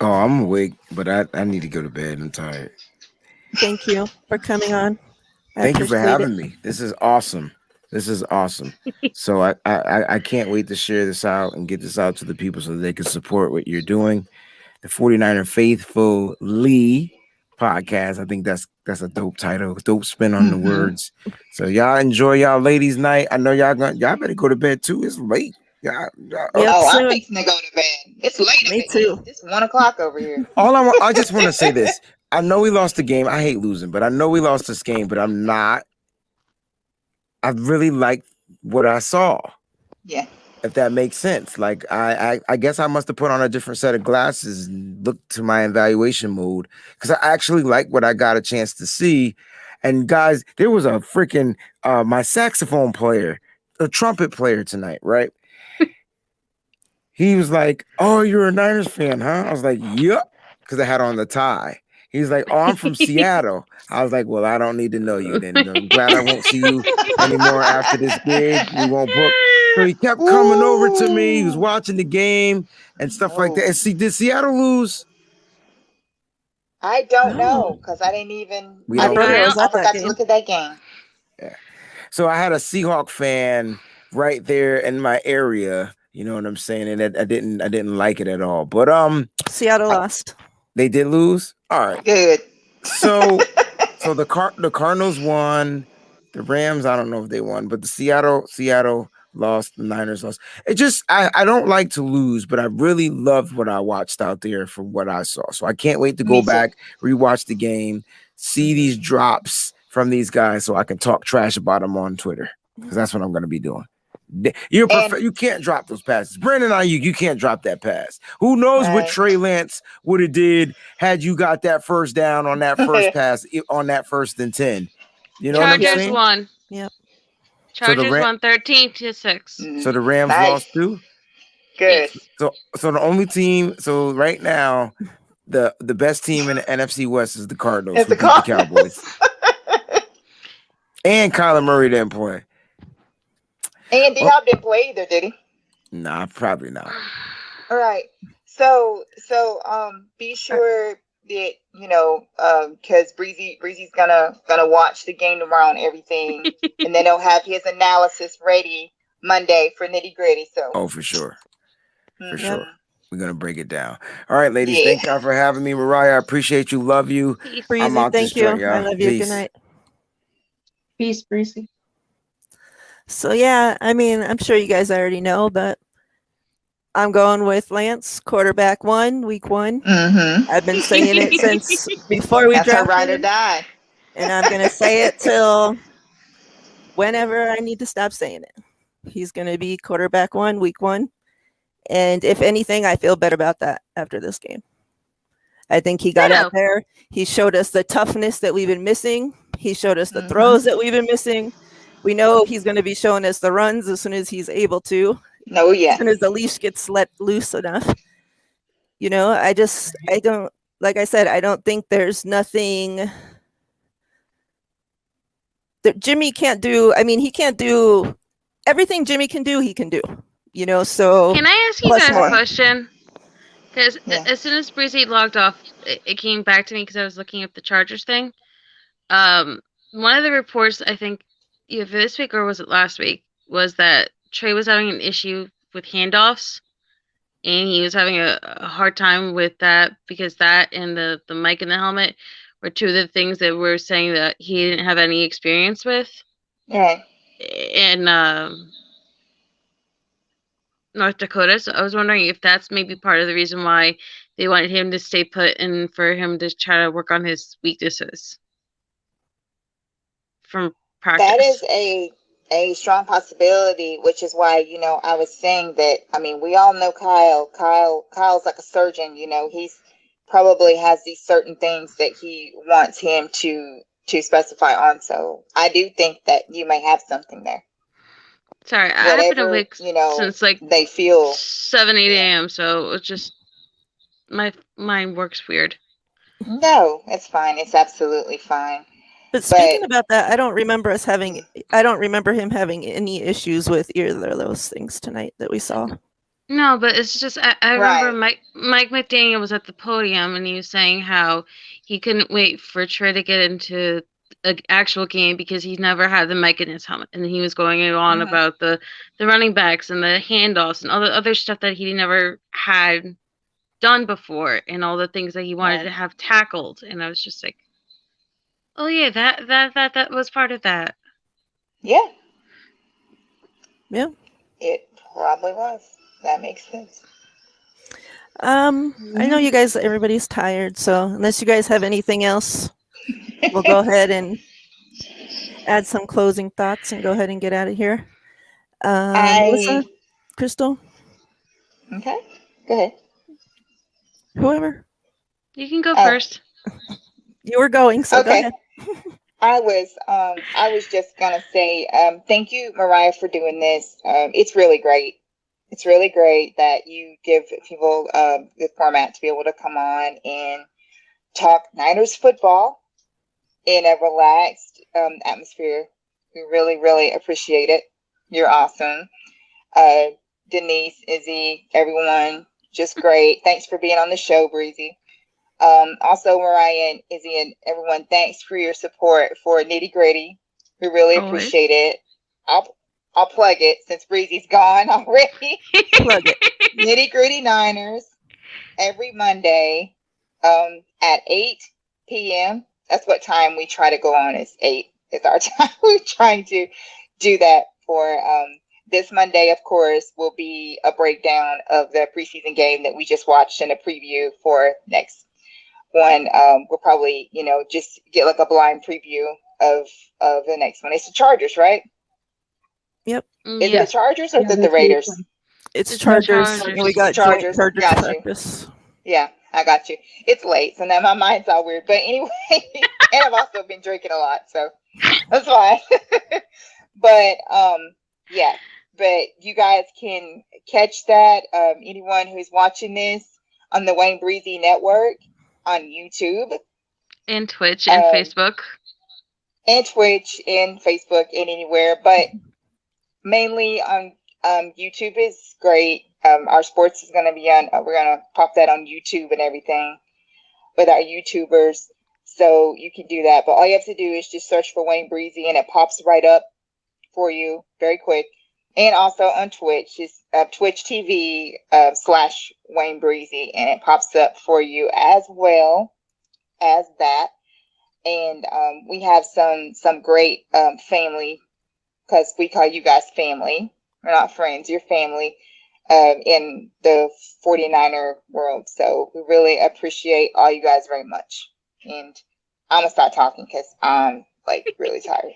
Speaker 4: Oh, I'm awake, but I need to go to bed. I'm tired.
Speaker 1: Thank you for coming on.
Speaker 4: Thank you for having me. This is awesome. This is awesome. So I can't wait to share this out and get this out to the people so that they can support what you're doing. The 49er Faithful Lee podcast. I think that's a dope title, dope spin on the words. So y'all enjoy y'all ladies' night. I know y'all better go to bed too. It's late.
Speaker 1: Yep,
Speaker 3: I'm fixing to go to bed. It's late.
Speaker 1: Me too.
Speaker 3: It's 1 o'clock over here.
Speaker 4: I just want to say this. I know we lost the game. I hate losing, but I know we lost this game, but I really like what I saw.
Speaker 3: Yeah.
Speaker 4: If that makes sense. Like I guess I must have put on a different set of glasses and looked to my evaluation mode, because I actually like what I got a chance to see. And guys, there was a freaking my saxophone player, a trumpet player tonight, right? He was like, "Oh, you're a Niners fan, huh?" I was like, "Yep," because I had on the tie. He's like, "Oh, I'm from Seattle." I was like, "Well, I don't need to know you then. I'm glad I won't see you anymore after this gig. We won't book." So he kept coming over to me. He was watching the game and stuff like that. And see, did Seattle lose?
Speaker 3: I don't know, because I didn't even.
Speaker 1: My brother was
Speaker 3: I
Speaker 1: at that
Speaker 3: forgot to
Speaker 1: game.
Speaker 3: look at that game.
Speaker 4: Yeah. So I had a Seahawk fan right there in my area. You know what I'm saying? And I didn't like it at all. But
Speaker 1: Seattle lost.
Speaker 4: They did lose. All right.
Speaker 3: Good.
Speaker 4: So So the Cardinals won. The Rams, I don't know if they won, but the Seattle lost. The Niners lost. It just I don't like to lose, but I really loved what I watched out there for what I saw. So I can't wait to go back, rewatch the game, see these drops from these guys, so I can talk trash about them on Twitter, because that's what I'm going to be doing. You can't drop those passes. Brandon Ayuk, you can't drop that pass. Who knows what Trey Lance would have did had you got that first down on that first pass on that 1st and 10. You know
Speaker 2: Chargers
Speaker 4: what I'm saying?
Speaker 2: won.
Speaker 1: Yep.
Speaker 2: Chargers won 13-6.
Speaker 4: So the Rams lost too.
Speaker 3: Good.
Speaker 4: So the only team. So right now, the best team in the NFC West is the Cardinals, who beat the Cowboys. And Kyler Murray didn't play.
Speaker 3: And D-Hop didn't play either, did he?
Speaker 4: Nah, probably not.
Speaker 3: All right. So be sure that because Breezy's gonna watch the game tomorrow and everything, and then he'll have his analysis ready Monday for Nitty Gritty. So
Speaker 4: for sure, for sure, we're gonna break it down. All right, ladies, thank y'all for having me. Miriah, I appreciate you. Love you.
Speaker 1: Breezy,
Speaker 4: I'm out
Speaker 1: thank
Speaker 4: this
Speaker 1: you.
Speaker 4: joint, y'all.
Speaker 1: I love you.
Speaker 4: Peace.
Speaker 1: Good night.
Speaker 5: Peace, Breezy.
Speaker 1: So yeah, I mean, I'm sure you guys already know, but I'm going with Lance, quarterback 1, week 1.
Speaker 3: Mm-hmm.
Speaker 1: I've been saying it since before we drafted
Speaker 3: ride or
Speaker 1: him,
Speaker 3: die.
Speaker 1: and I'm gonna say it till whenever I need to stop saying it. He's gonna be quarterback 1, week 1, and if anything, I feel better about that after this game. I think he got out there. He showed us the toughness that we've been missing. He showed us the throws that we've been missing. We know he's going to be showing us the runs as soon as he's able to.
Speaker 3: Oh, yeah.
Speaker 1: As soon as the leash gets let loose enough. I don't, like I said, I don't think there's nothing that Jimmy can't do. I mean, he can't do everything Jimmy can do, he can do. So.
Speaker 2: Can I ask you guys a question? Because as soon as Breezy logged off, it came back to me because I was looking at the Chargers thing. One of the reports, I think, either this week or was it last week, was that Trey was having an issue with handoffs, and he was having a hard time with that because that and the mic in the helmet were two of the things that were saying that he didn't have any experience with.
Speaker 3: Yeah.
Speaker 2: And North Dakota. So I was wondering if that's maybe part of the reason why they wanted him to stay put and for him to try to work on his weaknesses from practice.
Speaker 3: That is a strong possibility, which is why, I was saying that, I mean, we all know Kyle. Kyle's like a surgeon, he's probably has these certain things that he wants him to specify on. So I do think that you may have something there.
Speaker 2: Sorry, I've been awake since like
Speaker 3: they feel
Speaker 2: 7, 8 a.m. So it's just my mind works weird.
Speaker 3: No, it's fine. It's absolutely fine.
Speaker 1: But speaking about that, I don't remember him having any issues with either of those things tonight that we saw.
Speaker 2: No, but it's just I remember Mike McDaniel was at the podium and he was saying how he couldn't wait for Trey to get into an actual game because he's never had the mic in his helmet, and he was going on about the running backs and the handoffs and all the other stuff that he never had done before and all the things that he wanted to have tackled. And I was just like, oh yeah, that was part of that.
Speaker 3: Yeah.
Speaker 1: Yeah.
Speaker 3: It probably was. That makes sense.
Speaker 1: I know you guys, everybody's tired, so unless you guys have anything else, we'll go ahead and add some closing thoughts and go ahead and get out of here. Melissa, Crystal?
Speaker 3: Okay, go ahead.
Speaker 1: Whoever.
Speaker 2: You can go first.
Speaker 1: You were going, so go ahead.
Speaker 3: I was just gonna say, thank you, Miriah, for doing this. It's really great. It's really great that you give people the format to be able to come on and talk Niners football in a relaxed atmosphere. We really, really appreciate it. You're awesome. Denise, Izzy, everyone, just great. Thanks for being on the show, Breezy. Also, Miriah and Izzy and everyone, thanks for your support for Nitty Gritty. We really appreciate it. I'll plug it since Breezy's gone already.
Speaker 1: Plug it.
Speaker 3: Nitty Gritty Niners every Monday at 8 p.m. That's what time we try to go on. Is 8 is our time. We're trying to do that for this Monday. Of course, will be a breakdown of the preseason game that we just watched and a preview for next one. We'll probably, just get like a blind preview of the next one. It's the Chargers, right?
Speaker 1: Yep.
Speaker 3: Is it the Chargers or is it the Raiders?
Speaker 1: It's Chargers. And we got
Speaker 3: Chargers.
Speaker 1: Chargers
Speaker 3: Got
Speaker 1: practice.
Speaker 3: Yeah, I got you. It's late, so now my mind's all weird. But anyway, and I've also been drinking a lot, so that's fine. But yeah. But you guys can catch that. Anyone who's watching this on the Wayne Breezy Network on YouTube
Speaker 2: and Twitch and Facebook.
Speaker 3: And Twitch and Facebook and anywhere, but mainly on YouTube is great. Our sports is going to be on. We're going to pop that on YouTube and everything with our YouTubers, so you can do that. But all you have to do is just search for Wayne Breezy, and it pops right up for you very quick. And also on Twitch is Twitch TV / Wayne Breezy, and it pops up for you as well as that. And we have some great family, because we call you guys family. We're not friends, you're family in the 49er world. So we really appreciate all you guys very much. And I'm going to start talking because I'm like really tired.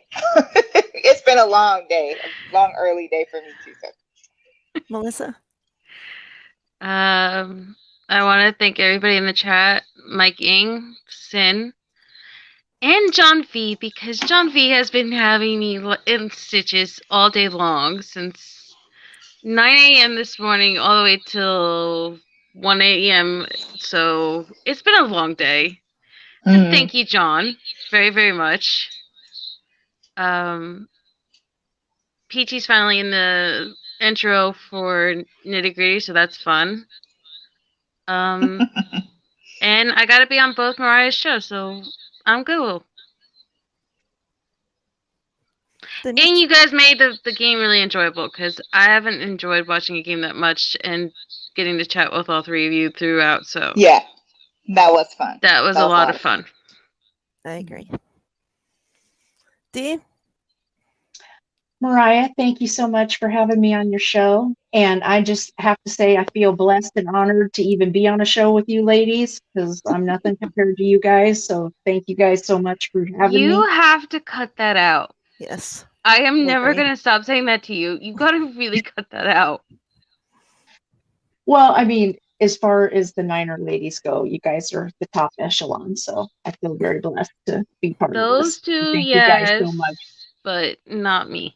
Speaker 3: It's been a long day, a long early day for me too. So.
Speaker 1: Melissa?
Speaker 2: I want to thank everybody in the chat, Mike Ing, Sin, and John V, because John V has been having me in stitches all day long since 9 a.m. this morning all the way till 1 a.m. So it's been a long day. And thank you, John, very, very much. Peachy's finally in the intro for Nitty Gritty, so that's fun. And I got to be on both Miriah's shows, so I'm good. And you guys made the game really enjoyable, because I haven't enjoyed watching a game that much and getting to chat with all three of you throughout. So
Speaker 3: yeah, that was fun.
Speaker 2: That was a lot of fun.
Speaker 1: I agree. Dee?
Speaker 5: Miriah, thank you so much for having me on your show. And I just have to say, I feel blessed and honored to even be on a show with you ladies, because I'm nothing compared to you guys. So thank you guys so much for having me.
Speaker 2: You have to cut that out.
Speaker 1: Yes.
Speaker 2: I am never going to stop saying that to you. You got to really cut that out.
Speaker 5: Well, I mean, as far as the Niner ladies go, you guys are the top echelon. So I feel very blessed to be part of this.
Speaker 2: Those two,
Speaker 5: thank
Speaker 2: yes,
Speaker 5: you guys so much.
Speaker 2: But not me.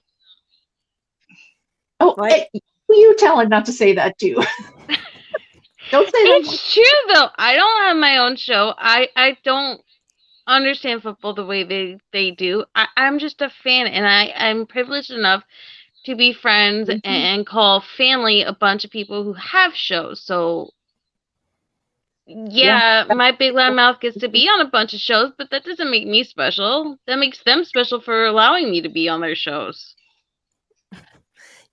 Speaker 5: Oh, hey, you tell him not to say that too. Don't say that.
Speaker 2: It's true though. I don't have my own show. I don't understand football the way they do. I'm just a fan, and I'm privileged enough to be friends and call family a bunch of people who have shows. So yeah, my big loud mouth gets to be on a bunch of shows, but that doesn't make me special. That makes them special for allowing me to be on their shows.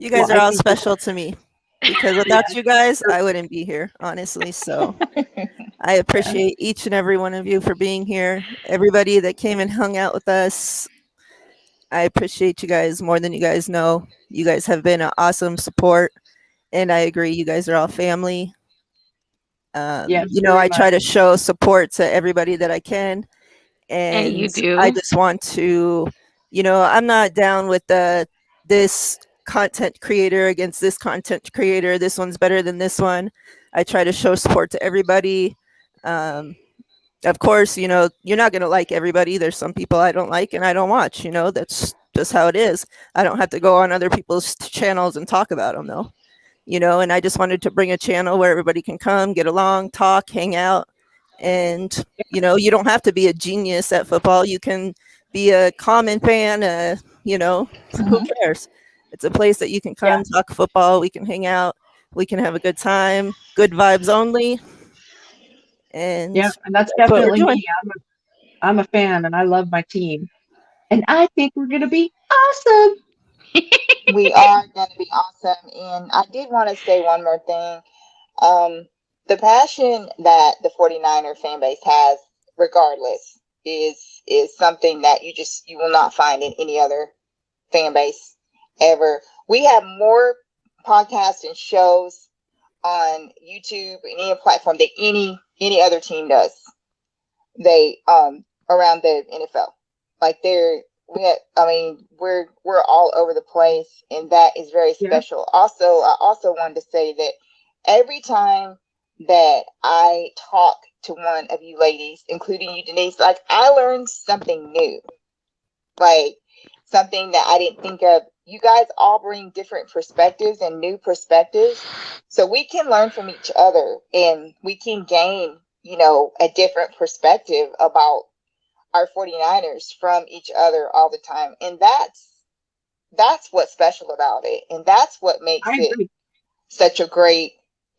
Speaker 1: You guys are all special to me, because without you guys, I wouldn't be here, honestly. So I appreciate each and every one of you for being here. Everybody that came and hung out with us, I appreciate you guys more than you guys know. You guys have been an awesome support, and I agree, you guys are all family. I try to show support to everybody that I can, and
Speaker 2: you do.
Speaker 1: I just want to, I'm not down with this content creator against this content creator. This one's better than this one. I try to show support to everybody. Of course, you're not going to like everybody. There's some people I don't like and I don't watch. That's just how it is. I don't have to go on other people's channels and talk about them, though. And I just wanted to bring a channel where everybody can come, get along, talk, hang out. And, you don't have to be a genius at football. You can be a common fan, who cares? It's a place that you can come, talk football. We can hang out. We can have a good time. Good vibes only. And
Speaker 5: and that's definitely me. I'm a fan, and I love my team. And I think we're going to be awesome.
Speaker 3: We are going to be awesome. And I did want to say one more thing. The passion that the 49er fan base has, regardless is something that you will not find in any other fan base ever. We have more podcasts and shows on YouTube and any platform that any other team does. They around the NFL. Like we're all over the place, and that is very special. I also wanted to say that every time that I talk to one of you ladies, including you, Denise, like I learned something new, like something that I didn't think of. You guys all bring different perspectives and new perspectives, so we can learn from each other, and we can gain, a different perspective about our 49ers from each other all the time. And that's what's special about it. And that's what makes it such a great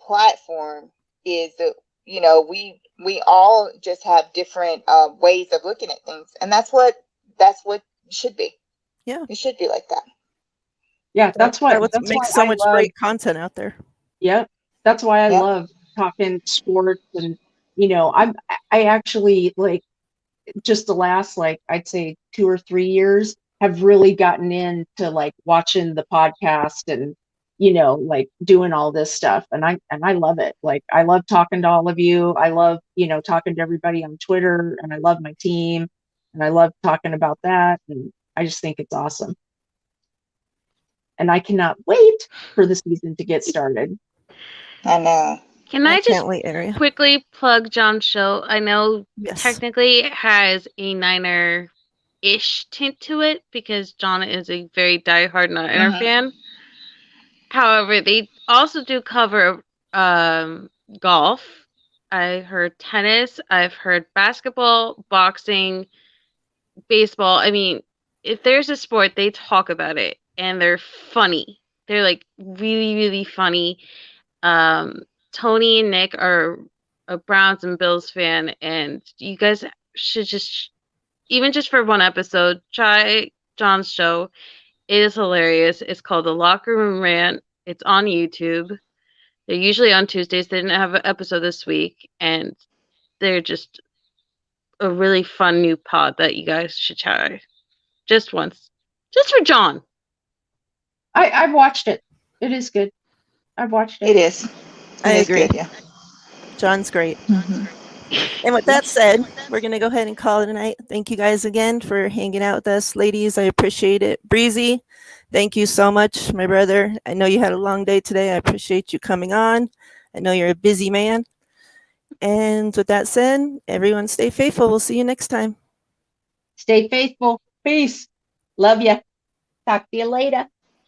Speaker 3: platform, is that, we all just have different ways of looking at things. And that's what it should be.
Speaker 1: Yeah.
Speaker 3: It should be like that.
Speaker 5: Yeah, that's what
Speaker 1: makes so much great content out there.
Speaker 5: Yep. That's why I love talking sports. And, I actually, like, just the last, like, I'd say 2 or 3 years have really gotten into like watching the podcast and, like doing all this stuff. And I love it. Like, I love talking to all of you. I love, talking to everybody on Twitter, and I love my team, and I love talking about that. And I just think it's awesome. And I cannot wait for the season to get started.
Speaker 3: I know.
Speaker 2: Can I just
Speaker 1: wait,
Speaker 2: quickly plug John's show? I know technically it has a Niner-ish tint to it because John is a very diehard Niner fan. However, they also do cover golf. I heard tennis. I've heard basketball, boxing, baseball. I mean, if there's a sport, they talk about it, and they're funny. They're like really, really funny. Tony and Nick are a Browns and Bills fan, and you guys should just, even just for one episode, try John's show. It is hilarious. It's called The Locker Room Rant. It's on YouTube. They're usually on Tuesdays. They didn't have an episode this week, and they're just a really fun new pod that you guys should try. Just once. Just for John.
Speaker 5: I've watched it. It is good. I've watched it.
Speaker 3: It is.
Speaker 1: I agree.
Speaker 3: Good, yeah.
Speaker 1: John's great. And with that said, we're going to go ahead and call it a night. Thank you guys again for hanging out with us, ladies. I appreciate it. Breezy, thank you so much, my brother. I know you had a long day today. I appreciate you coming on. I know you're a busy man. And with that said, everyone stay faithful. We'll see you next time.
Speaker 5: Stay faithful. Peace. Love ya. Talk to you later.